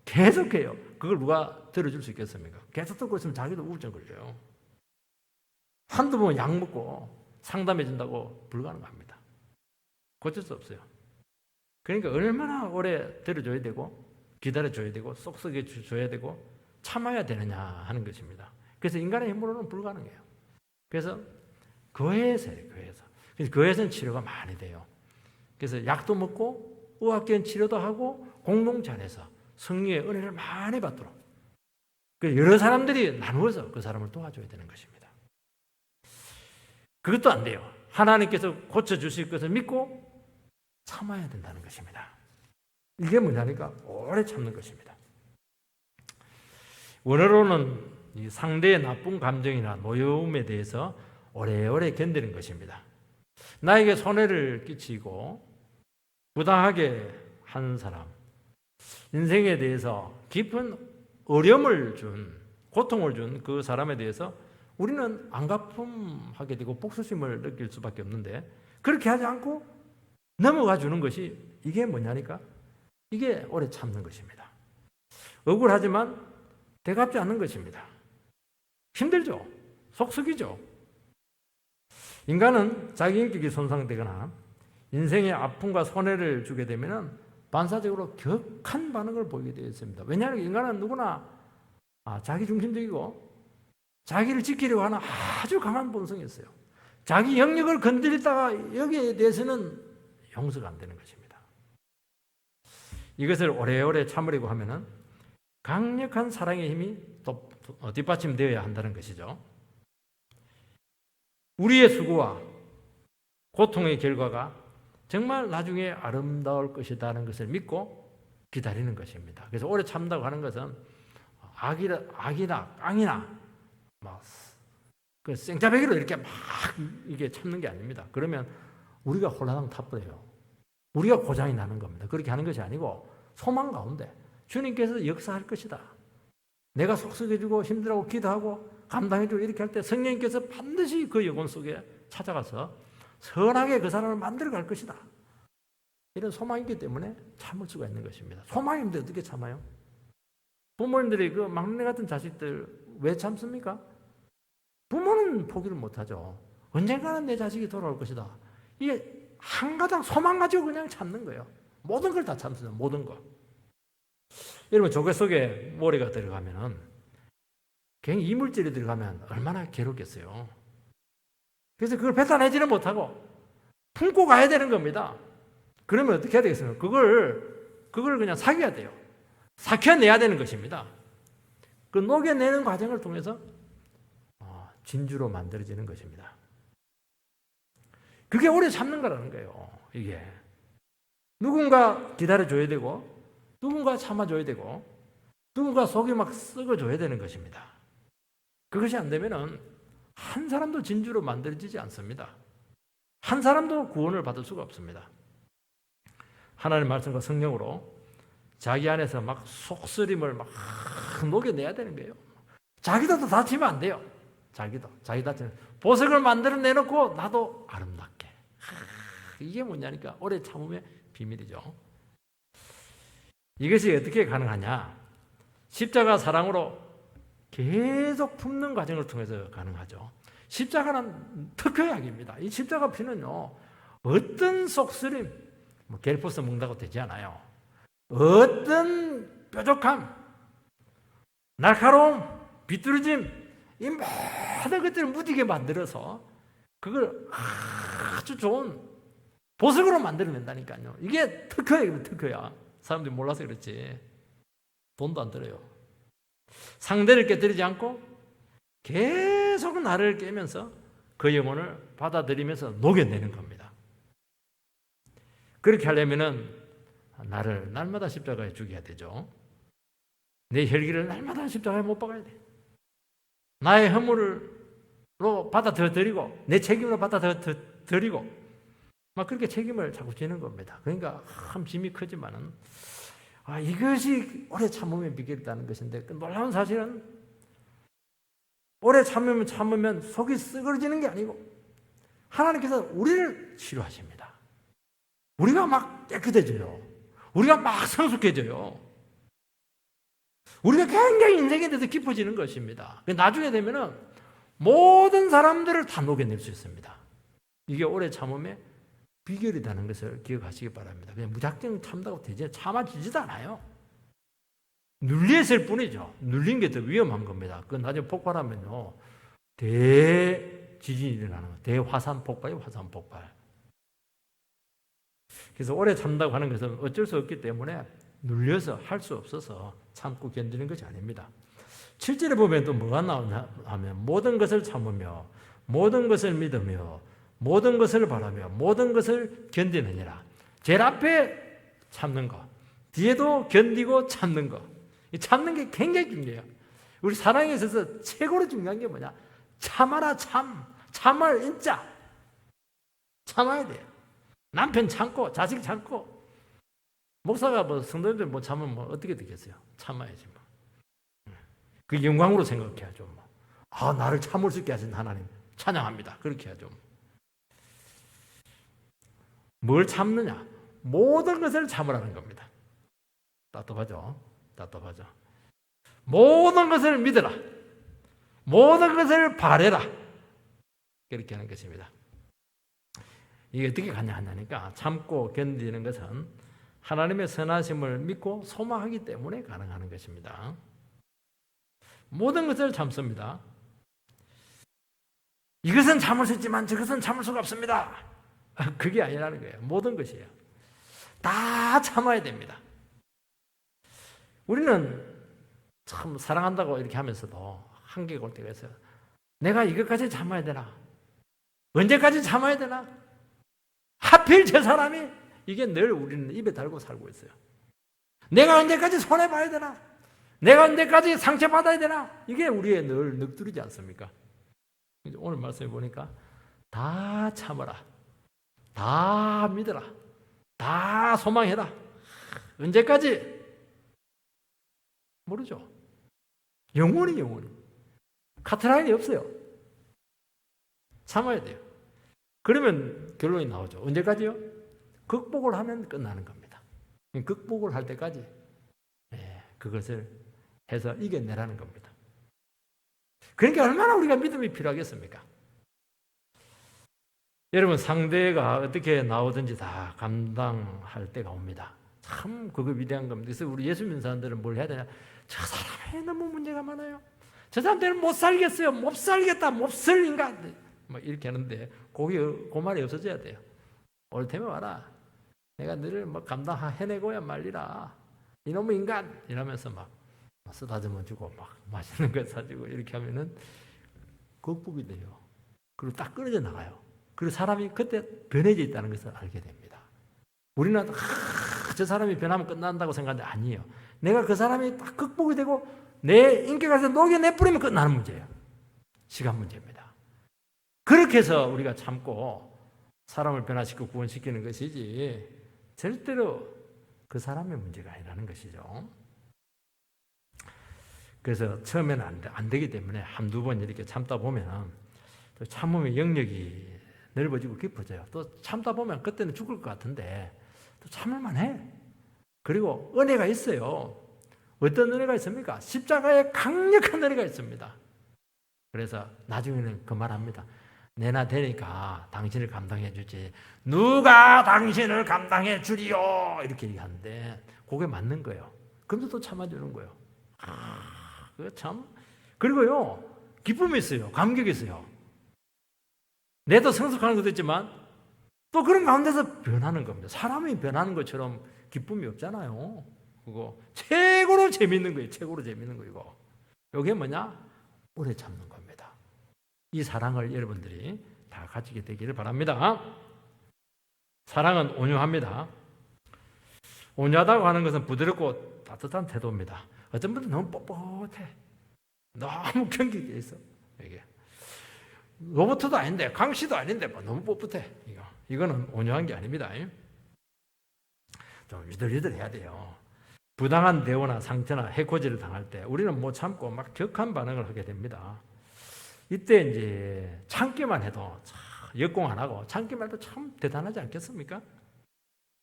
계속해요. 그걸 누가 들어줄 수 있겠습니까? 계속 듣고 있으면 자기도 우울증 걸려요. 한두 번 약 먹고 상담해 준다고 불가능합니다. 고칠 수 없어요. 그러니까 얼마나 오래 들어줘야 되고 기다려줘야 되고 쏙쏙해 줘야 되고 참아야 되느냐 하는 것입니다. 그래서 인간의 힘으로는 불가능해요. 그래서 거해서요. 그래서 거해서는 치료가 많이 돼요. 그래서 약도 먹고 의학적인 치료도 하고 공동체 안에서 성령의 은혜를 많이 받도록 여러 사람들이 나누어서 그 사람을 도와줘야 되는 것입니다. 그것도 안 돼요. 하나님께서 고쳐주실 것을 믿고 참아야 된다는 것입니다. 이게 뭐냐니까 오래 참는 것입니다. 원어로는 이 상대의 나쁜 감정이나 노여움에 대해서 오래오래 견디는 것입니다. 나에게 손해를 끼치고 부당하게 한 사람, 인생에 대해서 깊은 어려움을 준, 고통을 준 그 사람에 대해서 우리는 안갚음하게 되고 복수심을 느낄 수밖에 없는데, 그렇게 하지 않고 넘어가 주는 것이 이게 뭐냐니까 이게 오래 참는 것입니다. 억울하지만 되갚지 않는 것입니다. 힘들죠. 속썩이죠. 인간은 자기 인격이 손상되거나 인생의 아픔과 손해를 주게 되면 반사적으로 격한 반응을 보이게 되어 있습니다. 왜냐하면 인간은 누구나 자기 중심적이고 자기를 지키려고 하는 아주 강한 본성이 있어요. 자기 영역을 건드리다가 여기에 대해서는 용서가 안 되는 것입니다. 이것을 오래오래 참으려고 하면은 강력한 사랑의 힘이 또 뒷받침되어야 한다는 것이죠. 우리의 수고와 고통의 결과가 정말 나중에 아름다울 것이라는 것을 믿고 기다리는 것입니다. 그래서 오래 참다고 하는 것은 악이나 깡이나 그 생짜배기로 이렇게 막 이게 참는 게 아닙니다. 그러면 우리가 홀라당 타버려요. 우리가 고장이 나는 겁니다. 그렇게 하는 것이 아니고 소망 가운데 주님께서 역사할 것이다. 내가 속썩여주고 힘들어하고 기도하고 감당해주고 이렇게 할 때 성령님께서 반드시 그 영혼 속에 찾아가서 선하게 그 사람을 만들어 갈 것이다. 이런 소망이 있기 때문에 참을 수가 있는 것입니다. 소망이 없는데 어떻게 참아요? 부모님들이 그 막내 같은 자식들 왜 참습니까? 부모는 포기를 못하죠. 언젠가는 내 자식이 돌아올 것이다. 이게 한가닥 소망 가지고 그냥 참는 거예요. 모든 걸 다 참습니다. 모든 거. 여러분 조개 속에 모래가 들어가면은 괜히 이물질이 들어가면 얼마나 괴롭겠어요. 그래서 그걸 뱉어내지는 못하고 품고 가야 되는 겁니다. 그러면 어떻게 해야 되겠어요? 그걸 그냥 삭여야 돼요. 삭혀내야 되는 것입니다. 그 녹여내는 과정을 통해서 진주로 만들어지는 것입니다. 그게 오래 참는 거라는 거예요. 이게 누군가 기다려줘야 되고 누군가 참아줘야 되고 누군가 속이 막 썩어줘야 되는 것입니다. 그것이 안 되면은 한 사람도 진주로 만들어지지 않습니다. 한 사람도 구원을 받을 수가 없습니다. 하나님의 말씀과 성령으로 자기 안에서 막 속쓰림을 막 녹여내야 되는 거예요. 자기도 다치면 안 돼요. 자기 다치면 보석을 만들어내놓고 나도 아름답게. 이게 뭐냐니까 오래 참음의 비밀이죠. 이것이 어떻게 가능하냐? 십자가 사랑으로 계속 품는 과정을 통해서 가능하죠. 십자가는 특효약입니다. 이 십자가 피는요, 어떤 속쓰림, 겔포스 먹는다고 되지 않아요. 어떤 뾰족함, 날카로움, 비뚤어짐, 이 모든 것들을 무디게 만들어서 그걸 아주 좋은 보석으로 만들어낸다니까요. 이게 특효약입니다. 특효약. 사람들이 몰라서 그렇지. 돈도 안 들어요. 상대를 깨뜨리지 않고 계속 나를 깨면서 그 영혼을 받아들이면서 녹여내는 겁니다. 그렇게 하려면은 나를 날마다 십자가에 죽여야 되죠. 내 혈기를 날마다 십자가에 못 박아야 돼. 나의 허물로 받아들이고 내 책임으로 받아들이고 막 그렇게 책임을 자꾸 지는 겁니다. 그러니까 참 짐이 크지만은 이것이 오래 참으면 비결이라는 것인데 그 놀라운 사실은 오래 참으면 속이 썩어지는 게 아니고 하나님께서 우리를 치료하십니다. 우리가 막 깨끗해져요. 우리가 막 성숙해져요. 우리가 굉장히 인생에 대해서 깊어지는 것입니다. 나중에 되면은 모든 사람들을 다 녹여낼 수 있습니다. 이게 오래 참음의 비결이라는 것을 기억하시기 바랍니다. 그냥 무작정 참다고 되지 참아지지도 않아요. 눌렸을 뿐이죠. 눌린 게 더 위험한 겁니다. 그 나중에 폭발하면요, 대지진이 일어나는 거예요. 대화산 폭발이에요. 화산 폭발. 그래서 오래 참다고 하는 것은 어쩔 수 없기 때문에 눌려서 할 수 없어서 참고 견디는 것이 아닙니다. 7절에 보면 또 뭐가 나오냐 하면 모든 것을 참으며 모든 것을 믿으며 모든 것을 바라며 모든 것을 견디느니라. 제일 앞에 참는 것, 뒤에도 견디고 참는 거. 이 참는 게 굉장히 중요해요. 우리 사랑에 있어서 최고로 중요한 게 뭐냐? 참아라, 참을 인자. 참아야 돼요. 남편 참고, 자식 참고. 목사가 뭐 성도님들 못 참으면 뭐 어떻게 되겠어요? 참아야지 뭐. 그 영광으로 생각해야죠. 뭐. 아, 나를 참을 수 있게 하신 하나님 찬양합니다. 그렇게 해야죠. 뭘 참느냐? 모든 것을 참으라는 겁니다. 답답하죠? 모든 것을 믿어라. 모든 것을 바래라. 그렇게 하는 것입니다. 이게 어떻게 가능하냐니까 참고 견디는 것은 하나님의 선하심을 믿고 소망하기 때문에 가능한 것입니다. 모든 것을 참습니다. 이것은 참을 수 있지만 저것은 참을 수가 없습니다. 그게 아니라는 거예요. 모든 것이에요. 다 참아야 됩니다. 우리는 참 사랑한다고 이렇게 하면서도 한계가 올 때가 있어요. 내가 이것까지 참아야 되나? 언제까지 참아야 되나? 하필 저 사람이 이게 늘 우리는 입에 달고 살고 있어요. 내가 언제까지 손해봐야 되나? 내가 언제까지 상처받아야 되나? 이게 우리의 늘 넋두리지 않습니까? 오늘 말씀해 보니까 다 참아라. 다 믿어라. 다 소망해라. 언제까지? 모르죠. 영원히. 카트라인이 없어요. 참아야 돼요. 그러면 결론이 나오죠. 언제까지요? 극복을 하면 끝나는 겁니다. 극복을 할 때까지 그것을 해서 이겨내라는 겁니다. 그러니까 얼마나 우리가 믿음이 필요하겠습니까? 여러분, 상대가 어떻게 나오든지 다 감당할 때가 옵니다. 참 그거 위대한 겁니다. 그래서 우리 예수 믿는 사람들은 뭘 해야 되냐? 저 사람이 너무 문제가 많아요. 저 사람들은 못 살겠어요. 못 살겠다. 몹쓸 인간. 뭐 이렇게 하는데 그 말이 없어져야 돼요. 올 테면 와라. 내가 너를 뭐 감당해내고야 말리라. 이놈의 인간 이러면서 막 쓰다듬어 주고 막 맛있는 거 사주고 이렇게 하면은 극복이 돼요. 그리고 딱 끊어져 나가요. 그리고 사람이 그때 변해져 있다는 것을 알게 됩니다. 우리는 저 사람이 변하면 끝난다고 생각하는데 아니에요. 내가 그 사람이 딱 극복이 되고 내 인격에서 녹여내버리면 끝나는 문제예요. 시간 문제입니다. 그렇게 해서 우리가 참고 사람을 변화시키고 구원시키는 것이지 절대로 그 사람의 문제가 아니라는 것이죠. 그래서 처음에는 안 되기 때문에 한두 번 이렇게 참다 보면 또 참음의 영역이 넓어지고 깊어져요. 또 참다 보면 그때는 죽을 것 같은데 또 참을만 해. 그리고 은혜가 있어요. 어떤 은혜가 있습니까? 십자가에 강력한 은혜가 있습니다. 그래서 나중에는 그 말합니다. 내나 되니까 당신을 감당해 주지. 누가 당신을 감당해 주리요? 이렇게 얘기하는데 그게 맞는 거예요. 그런데 또 참아주는 거예요. 그거 참. 그리고요, 기쁨이 있어요. 감격이 있어요. 내도 성숙하는 것도 있지만 또 그런 가운데서 변하는 겁니다. 사람이 변하는 것처럼 기쁨이 없잖아요. 그거 최고로 재밌는 거예요. 최고로 재밌는 거 이거. 이게 뭐냐? 오래 참는 겁니다. 이 사랑을 여러분들이 다 가지게 되기를 바랍니다. 사랑은 온유합니다. 온유하다고 하는 것은 부드럽고 따뜻한 태도입니다. 어떤 분들은 너무 뻣뻣해. 너무 경계에 있어. 이게 로버트도 아닌데 강씨도 아닌데 뭐 너무 뻣뻣해. 이거는 온유한 게 아닙니다. 좀 유들유들해야 돼요. 부당한 대우나 상처나 해코지를 당할 때 우리는 못 참고 막 격한 반응을 하게 됩니다. 이때 이제 참기만 해도 역공 안 하고 참기만 해도 참 대단하지 않겠습니까?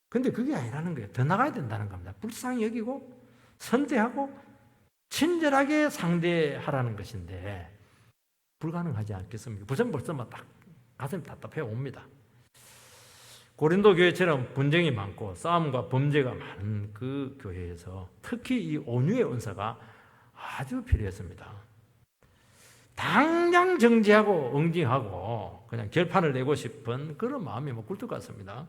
근데 그게 아니라는 거예요. 더 나가야 된다는 겁니다. 불쌍히 여기고 선대하고 친절하게 상대하라는 것인데 불가능하지 않겠습니까? 벌써 막 딱 가슴이 답답해 옵니다. 고린도 교회처럼 분쟁이 많고 싸움과 범죄가 많은 그 교회에서 특히 이 온유의 은사가 아주 필요했습니다. 당장 정지하고 응징하고 그냥 결판을 내고 싶은 그런 마음이 뭐 굴뚝 같습니다.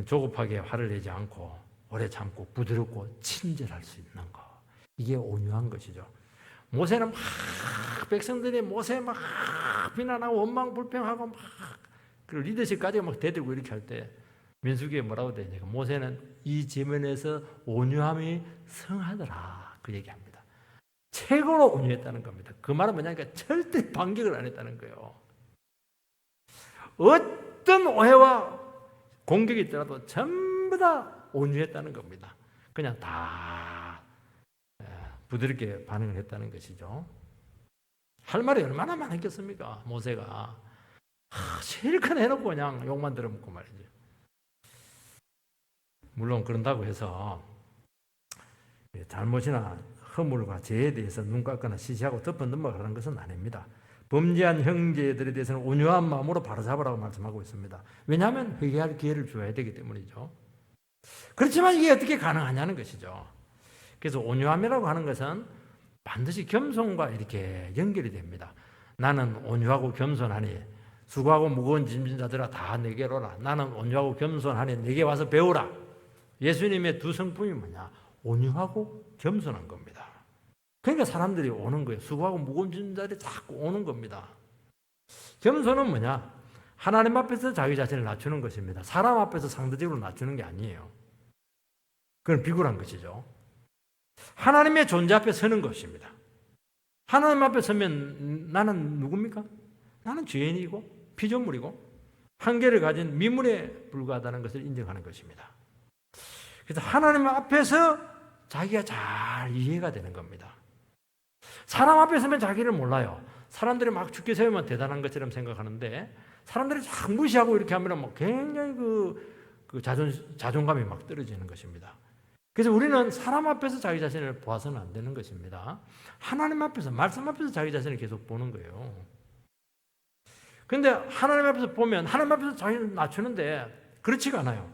조급하게 화를 내지 않고 오래 참고 부드럽고 친절할 수 있는 거. 이게 온유한 것이죠. 모세는 막 백성들이 모세 막 비난하고 원망 불평하고 막 그리고 리더십까지 막 대들고 이렇게 할 때 민수기에 뭐라고 되냐? 모세는 이 지면에서 온유함이 성하더라. 그 얘기합니다. 최고로 온유했다는 겁니다. 그 말은 뭐냐니까 절대 반격을 안 했다는 거예요. 어떤 오해와 공격이 있더라도 전부 다 온유했다는 겁니다. 그냥 다 부드럽게 반응을 했다는 것이죠. 할 말이 얼마나 많았겠습니까? 모세가 실컷 해놓고 그냥 욕만 들어먹고 말이죠. 물론 그런다고 해서 잘못이나 허물과 죄에 대해서 눈 감거나 시시하고 덮어 넘어가는 것은 아닙니다. 범죄한 형제들에 대해서는 온유한 마음으로 바로잡으라고 말씀하고 있습니다. 왜냐하면 회개할 기회를 줘야 되기 때문이죠. 그렇지만 이게 어떻게 가능하냐는 것이죠. 그래서 온유함이라고 하는 것은 반드시 겸손과 이렇게 연결이 됩니다. 나는 온유하고 겸손하니 수고하고 무거운 짐진 자들아 다 내게로 오라. 나는 온유하고 겸손하니 내게 와서 배우라. 예수님의 두 성품이 뭐냐? 온유하고 겸손한 겁니다. 그러니까 사람들이 오는 거예요. 수고하고 무거운 짐진 자들이 자꾸 오는 겁니다. 겸손은 뭐냐? 하나님 앞에서 자기 자신을 낮추는 것입니다. 사람 앞에서 상대적으로 낮추는 게 아니에요. 그건 비굴한 것이죠. 하나님의 존재 앞에 서는 것입니다. 하나님 앞에 서면 나는 누굽니까? 나는 죄인이고 피조물이고 한계를 가진 미물에 불과하다는 것을 인정하는 것입니다. 그래서 하나님 앞에서 자기가 잘 이해가 되는 겁니다. 사람 앞에 서면 자기를 몰라요. 사람들이 막 죽게 세우면 대단한 것처럼 생각하는데 사람들이 잘 무시하고 이렇게 하면 뭐 굉장히 그 자존감이 막 떨어지는 것입니다. 그래서 우리는 사람 앞에서 자기 자신을 보아서는 안 되는 것입니다. 하나님 앞에서, 말씀 앞에서 자기 자신을 계속 보는 거예요. 그런데 하나님 앞에서 보면 하나님 앞에서 자기를 낮추는데 그렇지가 않아요.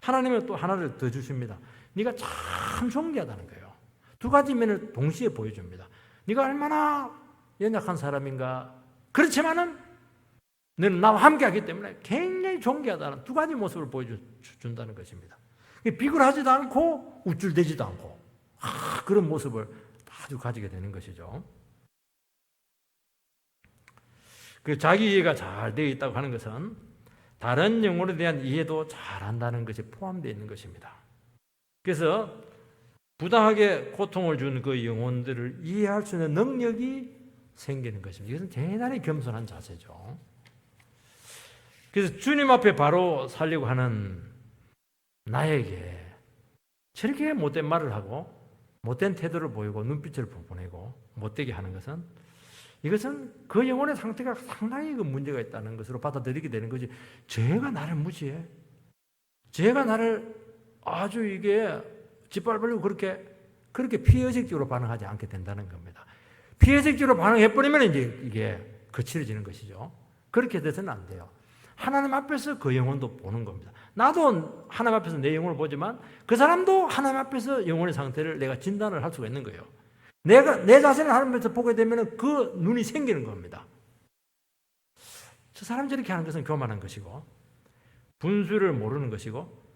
하나님은 또 하나를 더 주십니다. 네가 참 존귀하다는 거예요. 두 가지 면을 동시에 보여줍니다. 네가 얼마나 연약한 사람인가. 그렇지만은 너는 나와 함께하기 때문에 굉장히 존귀하다는 두 가지 모습을 보여준다는 것입니다. 비굴하지도 않고 우쭐대지도 않고 그런 모습을 아주 가지게 되는 것이죠. 그 자기 이해가 잘 되어 있다고 하는 것은 다른 영혼에 대한 이해도 잘한다는 것이 포함되어 있는 것입니다. 그래서 부당하게 고통을 준 그 영혼들을 이해할 수 있는 능력이 생기는 것입니다. 이것은 대단히 겸손한 자세죠. 그래서 주님 앞에 바로 살려고 하는 나에게 저렇게 못된 말을 하고 못된 태도를 보이고 눈빛을 보내고 못되게 하는 것은 이것은 그 영혼의 상태가 상당히 그 문제가 있다는 것으로 받아들이게 되는 거지. 죄가 나를 무시해. 죄가 나를 아주 이게 짓밟으려고 그렇게 피해의식적으로 반응하지 않게 된다는 겁니다. 피해의식적으로 반응해버리면 이제 이게 거칠어지는 것이죠. 그렇게 돼서는 안 돼요. 하나님 앞에서 그 영혼도 보는 겁니다. 나도 하나님 앞에서 내 영혼을 보지만 그 사람도 하나님 앞에서 영혼의 상태를 내가 진단을 할 수가 있는 거예요. 내가 내 자신을 하나님 앞에서 보게 되면 그 눈이 생기는 겁니다. 저 사람 저렇게 하는 것은 교만한 것이고 분수를 모르는 것이고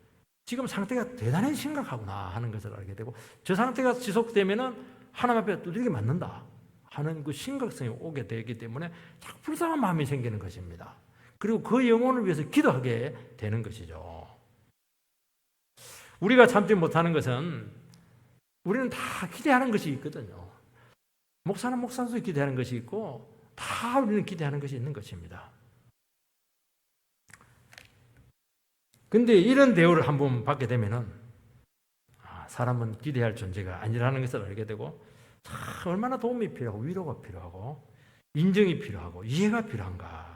지금 상태가 대단히 심각하구나 하는 것을 알게 되고 저 상태가 지속되면 하나님 앞에 두들겨 맞는다 하는 그 심각성이 오게 되기 때문에 자꾸 불쌍한 마음이 생기는 것입니다. 그리고 그 영혼을 위해서 기도하게 되는 것이죠. 우리가 참지 못하는 것은 우리는 다 기대하는 것이 있거든요. 목사는 목사로서 기대하는 것이 있고 다 우리는 기대하는 것이 있는 것입니다. 그런데 이런 대우를 한번 받게 되면은 사람은 기대할 존재가 아니라는 것을 알게 되고 얼마나 도움이 필요하고 위로가 필요하고 인정이 필요하고 이해가 필요한가.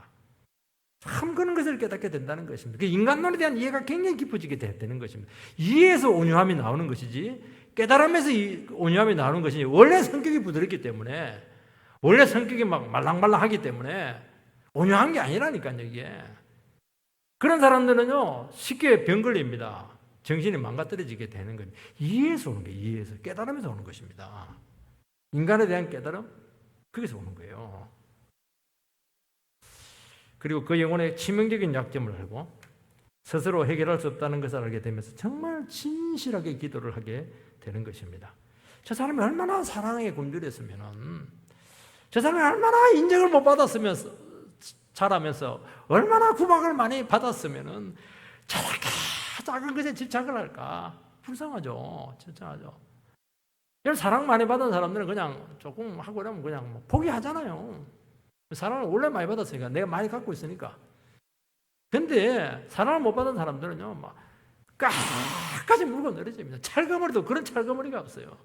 참 그런 것을 깨닫게 된다는 것입니다. 인간론에 대한 이해가 굉장히 깊어지게 되는 것입니다. 이해에서 온유함이 나오는 것이지 깨달음에서 온유함이 나오는 것이지 원래 성격이 부드럽기 때문에 원래 성격이 막 말랑말랑하기 때문에 온유한 게 아니라니까요. 이게 그런 사람들은요 쉽게 병 걸립니다. 정신이 망가뜨려지게 되는 겁니다. 이해에서 오는 거예요. 이해에서 깨달음에서 오는 것입니다. 인간에 대한 깨달음 거기서 오는 거예요. 그리고 그 영혼의 치명적인 약점을 알고 스스로 해결할 수 없다는 것을 알게 되면서 정말 진실하게 기도를 하게 되는 것입니다. 저 사람이 얼마나 사랑에 굶주렸으면 저 사람이 얼마나 인정을 못 받았으면 자라면서 얼마나 구박을 많이 받았으면 저렇게 작은 것에 집착을 할까? 불쌍하죠. 집착하죠. 사랑 많이 받은 사람들은 그냥 조금 하고 이러면 그냥 뭐 포기하잖아요. 사랑을 원래 많이 받았으니까, 내가 많이 갖고 있으니까. 근데 사랑을 못 받은 사람들은요, 막 끝까지 물고 늘어집니다. 찰가머리도 그런 찰가머리가 없어요.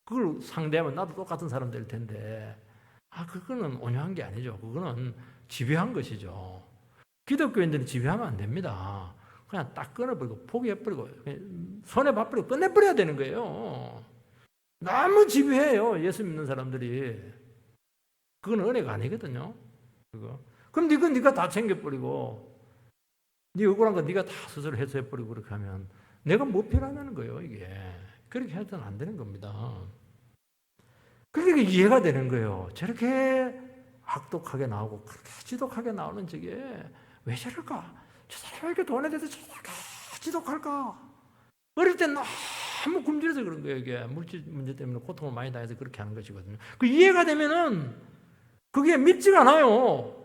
그걸 상대하면 나도 똑같은 사람 될 텐데, 그거는 온유한 게 아니죠. 그거는 지배한 것이죠. 기독교인들은 지배하면 안 됩니다. 그냥 딱 끊어버리고 포기해버리고 손에 밥버리고 끝내버려야 되는 거예요. 너무 지배해요, 예수 믿는 사람들이. 그건 은혜가 아니거든요. 그거. 그럼 네가 다 챙겨버리고 네 억울한 거 네가 다 스스로 해소해버리고 그렇게 하면 내가 뭐 필요하냐는 거예요, 이게. 그렇게 해서는 안 되는 겁니다. 그게 이해가 되는 거예요. 저렇게 악독하게 나오고 그렇게 지독하게 나오는 저게 왜 저럴까? 저 사람이 이렇게 돈에 대해서 저렇게 지독할까? 어릴 때 너무 굶주려서 그런 거예요. 이게 물질 문제 때문에 고통을 많이 당해서 그렇게 하는 것이거든요. 그 이해가 되면은 그게 밉지가 않아요.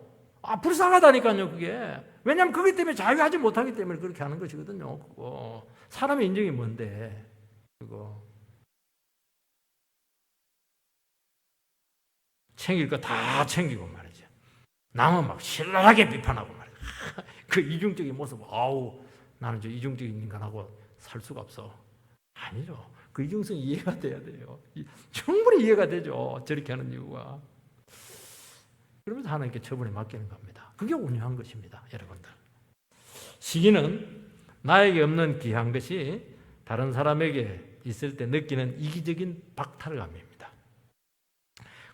불쌍하다니까요, 그게. 왜냐하면 그것 때문에 자유하지 못하기 때문에 그렇게 하는 것이거든요. 그거. 사람의 인정이 뭔데, 그거. 챙길 거 다 챙기고 말이죠. 남은 막 신랄하게 비판하고 말이죠. 그 이중적인 모습, 나는 저 이중적인 인간하고 살 수가 없어. 아니죠. 그 이중성이 이해가 돼야 돼요. 충분히 이해가 되죠. 저렇게 하는 이유가. 그러면서 하나님께 처분에 맡기는 겁니다. 그게 온유한 것입니다, 여러분들. 시기는 나에게 없는 귀한 것이 다른 사람에게 있을 때 느끼는 이기적인 박탈감입니다.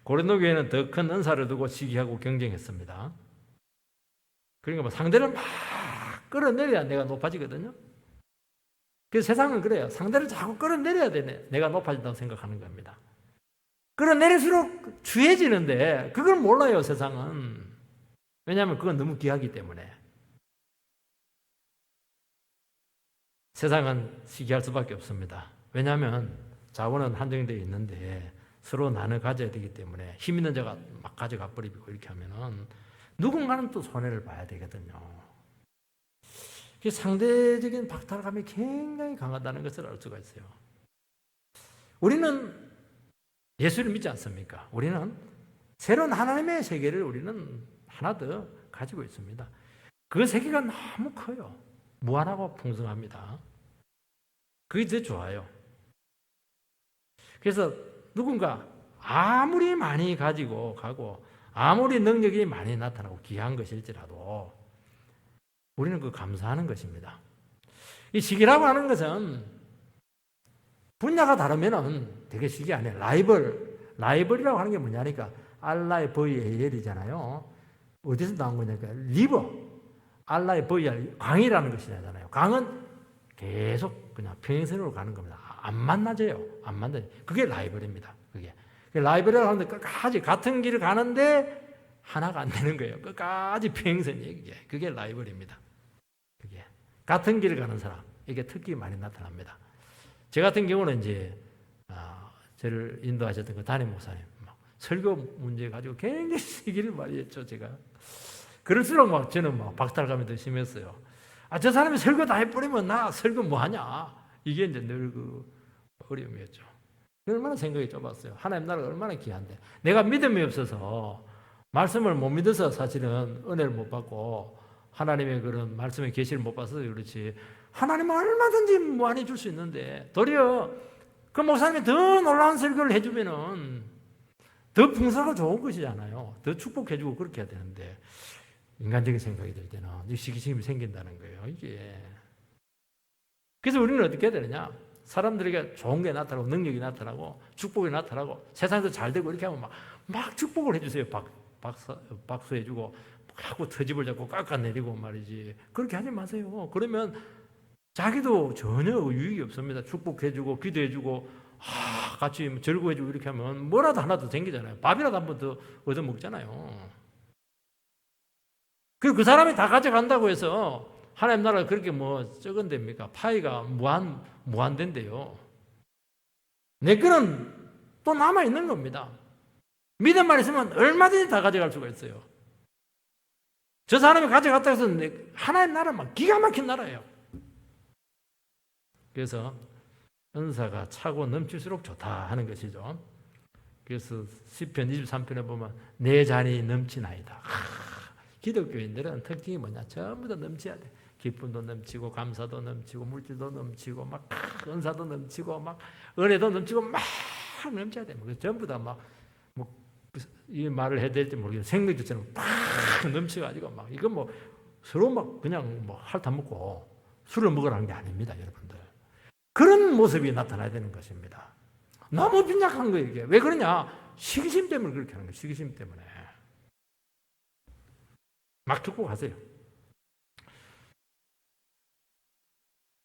고린도 교회는 더 큰 은사를 두고 시기하고 경쟁했습니다. 그러니까 뭐 상대를 막 끌어내려야 내가 높아지거든요. 그래서 세상은 그래요. 상대를 자꾸 끌어내려야 되네. 내가 높아진다고 생각하는 겁니다. 끌어내릴수록 추해지는데 그걸 몰라요, 세상은. 왜냐하면 그건 너무 귀하기 때문에. 세상은 시기할 수밖에 없습니다. 왜냐하면 자원은 한정되어 있는데 서로 나눠 가져야 되기 때문에 힘 있는 자가 막 가져가 버리고 이렇게 하면은 누군가는 또 손해를 봐야 되거든요. 상대적인 박탈감이 굉장히 강하다는 것을 알 수가 있어요. 우리는 예수를 믿지 않습니까? 우리는 새로운 하나님의 세계를 우리는 하나 더 가지고 있습니다. 그 세계가 너무 커요. 무한하고 풍성합니다. 그게 더 좋아요. 그래서 누군가 아무리 많이 가지고 가고 아무리 능력이 많이 나타나고 귀한 것일지라도 우리는 그 감사하는 것입니다. 이 시기라고 하는 것은 분야가 다르면은 되게 시기 아니에요. 라이벌이라고 하는 게 뭐냐니까 알라의 VAL이잖아요. 어디서 나온 거냐니까 리버, 알라의 VAL, 강이라는 것이잖아요. 강은 계속 그냥 평행선으로 가는 겁니다. 안 만나져요. 안 만나요. 그게 라이벌입니다. 그게 라이벌이라고 하는데 끝까지 같은 길을 가는데 하나가 안 되는 거예요. 끝까지 평행선이에요. 그게 라이벌입니다. 그게 같은 길을 가는 사람, 이게 특히 많이 나타납니다. 제 같은 경우는 이제 저를 인도하셨던 그 담임 목사님, 설교 문제 가지고 굉장히 시기를 많이 했죠, 제가. 그럴수록 저는 박탈감이 더 심했어요. 저 사람이 설교 다 해버리면 나 설교 뭐 하냐? 이게 이제 늘 그 어려움이었죠. 얼마나 생각이 좁았어요. 하나님 나라가 얼마나 귀한데. 내가 믿음이 없어서 말씀을 못 믿어서 사실은 은혜를 못 받고 하나님의 그런 말씀의 계시를 못 봐서 그렇지. 하나님은 얼마든지 무한히 줄 수 있는데 도리어 그 목사님이 더 놀라운 설교를 해주면은 더 풍성하고 좋은 것이잖아요. 더 축복해주고 그렇게 해야 되는데 인간적인 생각이 들 때는 이 시기심이 생긴다는 거예요. 이게. 그래서 우리는 어떻게 해야 되느냐? 사람들에게 좋은 게 나타나고 능력이 나타나고 축복이 나타나고 세상에서 잘 되고 이렇게 하면 막 축복을 해주세요. 박수해주고 하고 터집을 잡고 깎아내리고 말이지. 그렇게 하지 마세요. 그러면 자기도 전혀 유익이 없습니다. 축복해주고 기도해주고 같이 즐거워해주고 이렇게 하면 뭐라도 하나 더 생기잖아요. 밥이라도 한 번 더 얻어먹잖아요. 그 사람이 다 가져간다고 해서 하나님 나라가 그렇게 적은 됩니까? 파이가 무한된데요. 내 거는 또 남아있는 겁니다. 믿음만 있으면 얼마든지 다 가져갈 수가 있어요. 저 사람이 가져갔다 해서 하나님 나라는 기가 막힌 나라예요. 그래서 은사가 차고 넘칠수록 좋다 하는 것이죠. 그래서 시편 23편에 보면 내 잔이 넘치나이다. 기독교인들은 특징이 뭐냐? 전부 다 넘쳐야 돼. 기쁨도 넘치고 감사도 넘치고 물질도 넘치고 막 은사도 넘치고 막 은혜도 넘치고 막 넘쳐야 돼. 전부 다 막 이 말을 해야 될지 모르겠는데 생맥주처럼 막 넘쳐가지고 막 이거 뭐 서로 막 그냥 뭐 핥아 먹고 술을 먹으라는 게 아닙니다, 여러분들. 그런 모습이 나타나야 되는 것입니다. 너무 빈약한 거예요, 이게. 왜 그러냐? 시기심 때문에 그렇게 하는 거예요, 시기심 때문에. 막 듣고 가세요.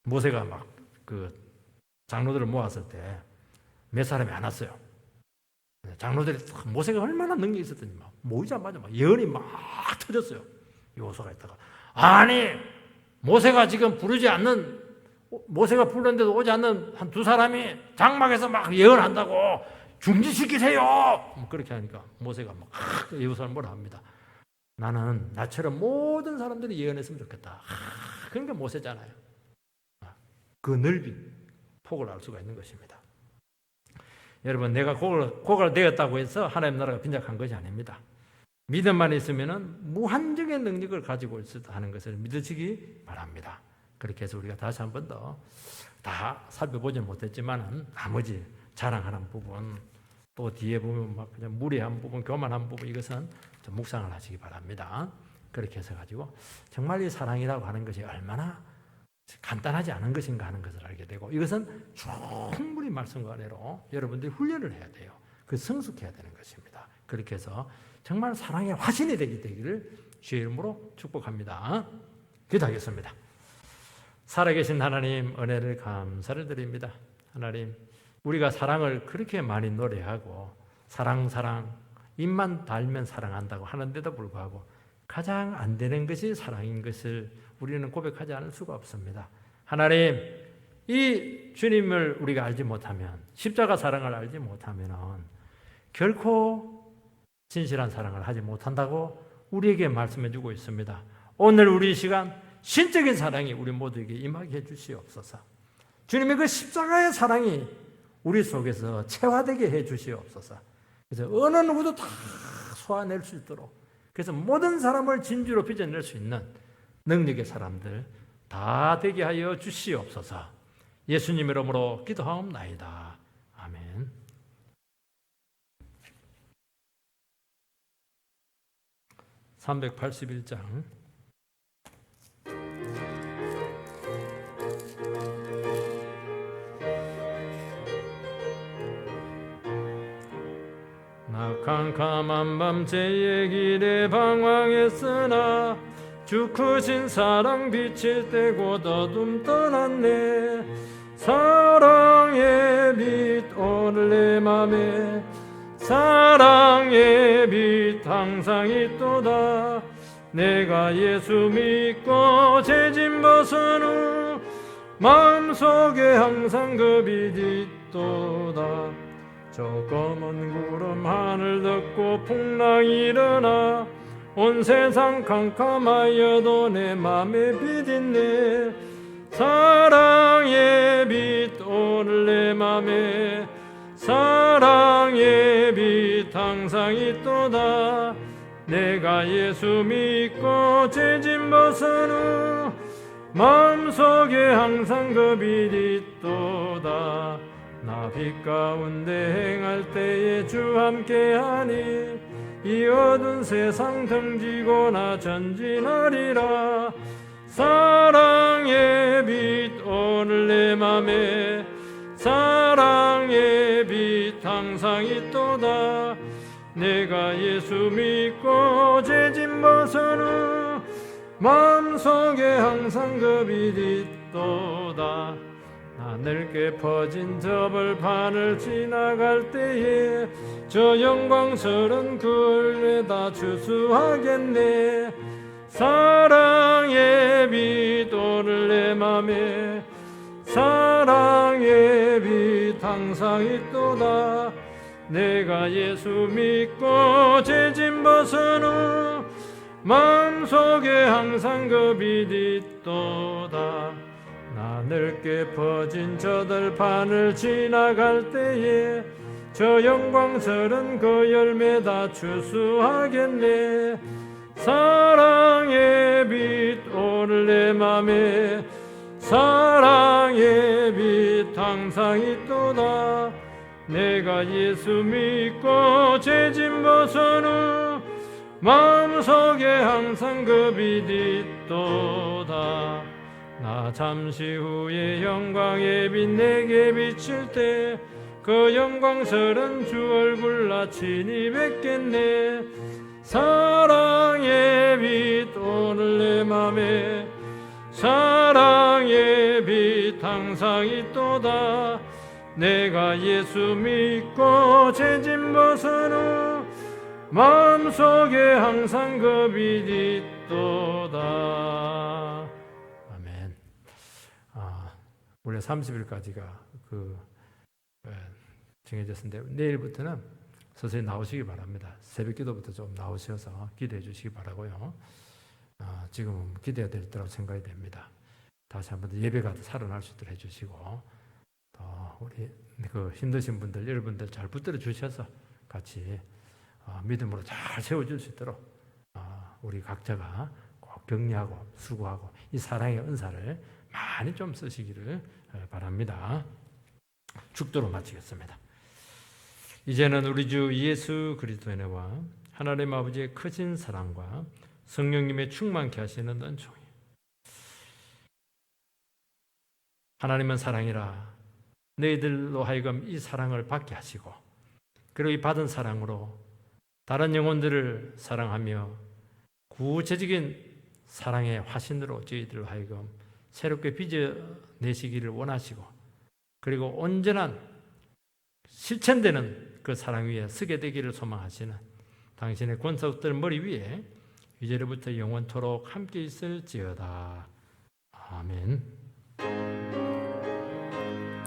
모세가 막 그 장로들을 모았을 때 몇 사람이 안 왔어요. 장로들이 모세가 얼마나 능력이 있었더니 막 모이자마자 막 예언이 막 터졌어요. 요소가 있다가 아니 모세가 지금 부르지 않는 모세가 부르는데도 오지 않는 한 두 사람이 장막에서 막 예언한다고 중지시키세요. 그렇게 하니까 모세가 막 여호수아는 뭐라 합니다. 나는 나처럼 모든 사람들이 예언했으면 좋겠다. 그러니까 모세잖아요. 그 넓인 폭을 알 수가 있는 것입니다. 여러분, 내가 고갈 되었다고 해서 하나님 나라가 빈약한 것이 아닙니다. 믿음만 있으면 무한정의 능력을 가지고 있다는 것을 믿으시기 바랍니다. 그렇게 해서 우리가 다시 한 번 더 다 살펴보지 못했지만 나머지 자랑하는 부분 또 뒤에 보면 막 그냥 무례한 부분, 교만한 부분 이것은 좀 묵상을 하시기 바랍니다. 그렇게 해서 가지고 정말 이 사랑이라고 하는 것이 얼마나 간단하지 않은 것인가 하는 것을 알게 되고 이것은 충분히 말씀과 은혜로 여러분들이 훈련을 해야 돼요. 그 성숙해야 되는 것입니다. 그렇게 해서 정말 사랑의 화신이 되기를 주의 이름으로 축복합니다. 기도하겠습니다. 살아계신 하나님 은혜를 감사를 드립니다. 하나님 우리가 사랑을 그렇게 많이 노래하고 사랑 입만 달면 사랑한다고 하는데도 불구하고 가장 안 되는 것이 사랑인 것을 우리는 고백하지 않을 수가 없습니다. 하나님 이 주님을 우리가 알지 못하면 십자가 사랑을 알지 못하면 결코 진실한 사랑을 하지 못한다고 우리에게 말씀해 주고 있습니다. 오늘 우리 시간 신적인 사랑이 우리 모두에게 임하게 해 주시옵소서. 주님의 그 십자가의 사랑이 우리 속에서 체화되게 해 주시옵소서. 그래서 어느 누구도 다 소화낼 수 있도록 그래서 모든 사람을 진주로 빚어낼 수 있는 능력의 사람들 다 되게 하여 주시옵소서. 예수님 이름으로 기도하옵나이다. 아멘. (381장) 나 캄캄한 밤 제의 길에 방황했으나 주 크신 사랑 빛일 때 곧 어둠 떠났네. 사랑의 빛 오늘 내 맘에 사랑의 빛 항상 있도다. 내가 예수 믿고 죄짐 벗은 후 마음속에 항상 그 빛 있도다. 저 검은 구름 하늘 덮고 풍랑이 일어나 온 세상 캄캄하여도 내 맘에 빛 있네. 사랑의 빛 오늘 내 맘에 사랑의 빛 항상 있도다. 내가 예수 믿고 죄짐 벗은 후 마음속에 항상 그 빛 있도다. 나 빛 가운데 행할 때에 주 함께하니 이 어두운 세상 등지고 나 전진하리라. 사랑의 빛 오늘 내 맘에 사랑의 빛 항상 있도다. 내가 예수 믿고 죄짐 벗은 후 마음속에 항상 그 빛 있도다. 하늘께 퍼진 저 벌판을 지나갈 때에 저 영광스런 글에다 주수하겠네. 사랑의 빛 오늘 내 맘에 사랑의 빛 항상 있도다. 내가 예수 믿고 죄짐 벗은 후 마음속에 항상 그 빛 있도다. 나 넓게 퍼진 저 들판을 지나갈 때에 저 영광스런 그 열매 다 추수하겠네. 사랑의 빛 오늘 내 맘에 사랑의 빛 항상 있도다. 내가 예수 믿고 죄짐 벗은 후 마음속에 항상 그 빛 있도다. 나 잠시 후에 영광의 빛 내게 비칠 때 그 영광스런 주 얼굴 나 친히 뵙겠네. 사랑의 빛 오늘 내 맘에 사랑의 빛 항상 있도다. 내가 예수 믿고 죄짐 벗은 후 마음속에 항상 그 빛 있도다. 아멘. 원래 30일까지가 정해졌는데 내일부터는 서서히 나오시기 바랍니다. 새벽 기도부터 좀 나오셔서 기도해 주시기 바라고요. 지금 기대해야 될 때라고 생각이 됩니다. 다시 한번 예배가 살아날 수 있도록 해주시고 또 우리 힘드신 분들 여러분들 잘 붙들어 주셔서 같이 믿음으로 잘 세워줄 수 있도록 우리 각자가 꼭 격려하고 수고하고 이 사랑의 은사를 많이 좀 쓰시기를 바랍니다. 축도로 마치겠습니다. 이제는 우리 주 예수 그리스도의 은혜와 하나님 아버지의 크신 사랑과 성령님의 충만케 하시는 은총이 하나님은 사랑이라 너희들로 하여금 이 사랑을 받게 하시고 그리고 이 받은 사랑으로 다른 영혼들을 사랑하며 구체적인 사랑의 화신으로 저희들로 하여금 새롭게 빚어내시기를 원하시고 그리고 온전한 실천되는 그 사랑 위에 서게 되기를 소망하시는 당신의 권속들 머리 위에 이제로부터 영원토록 함께 있을지어다.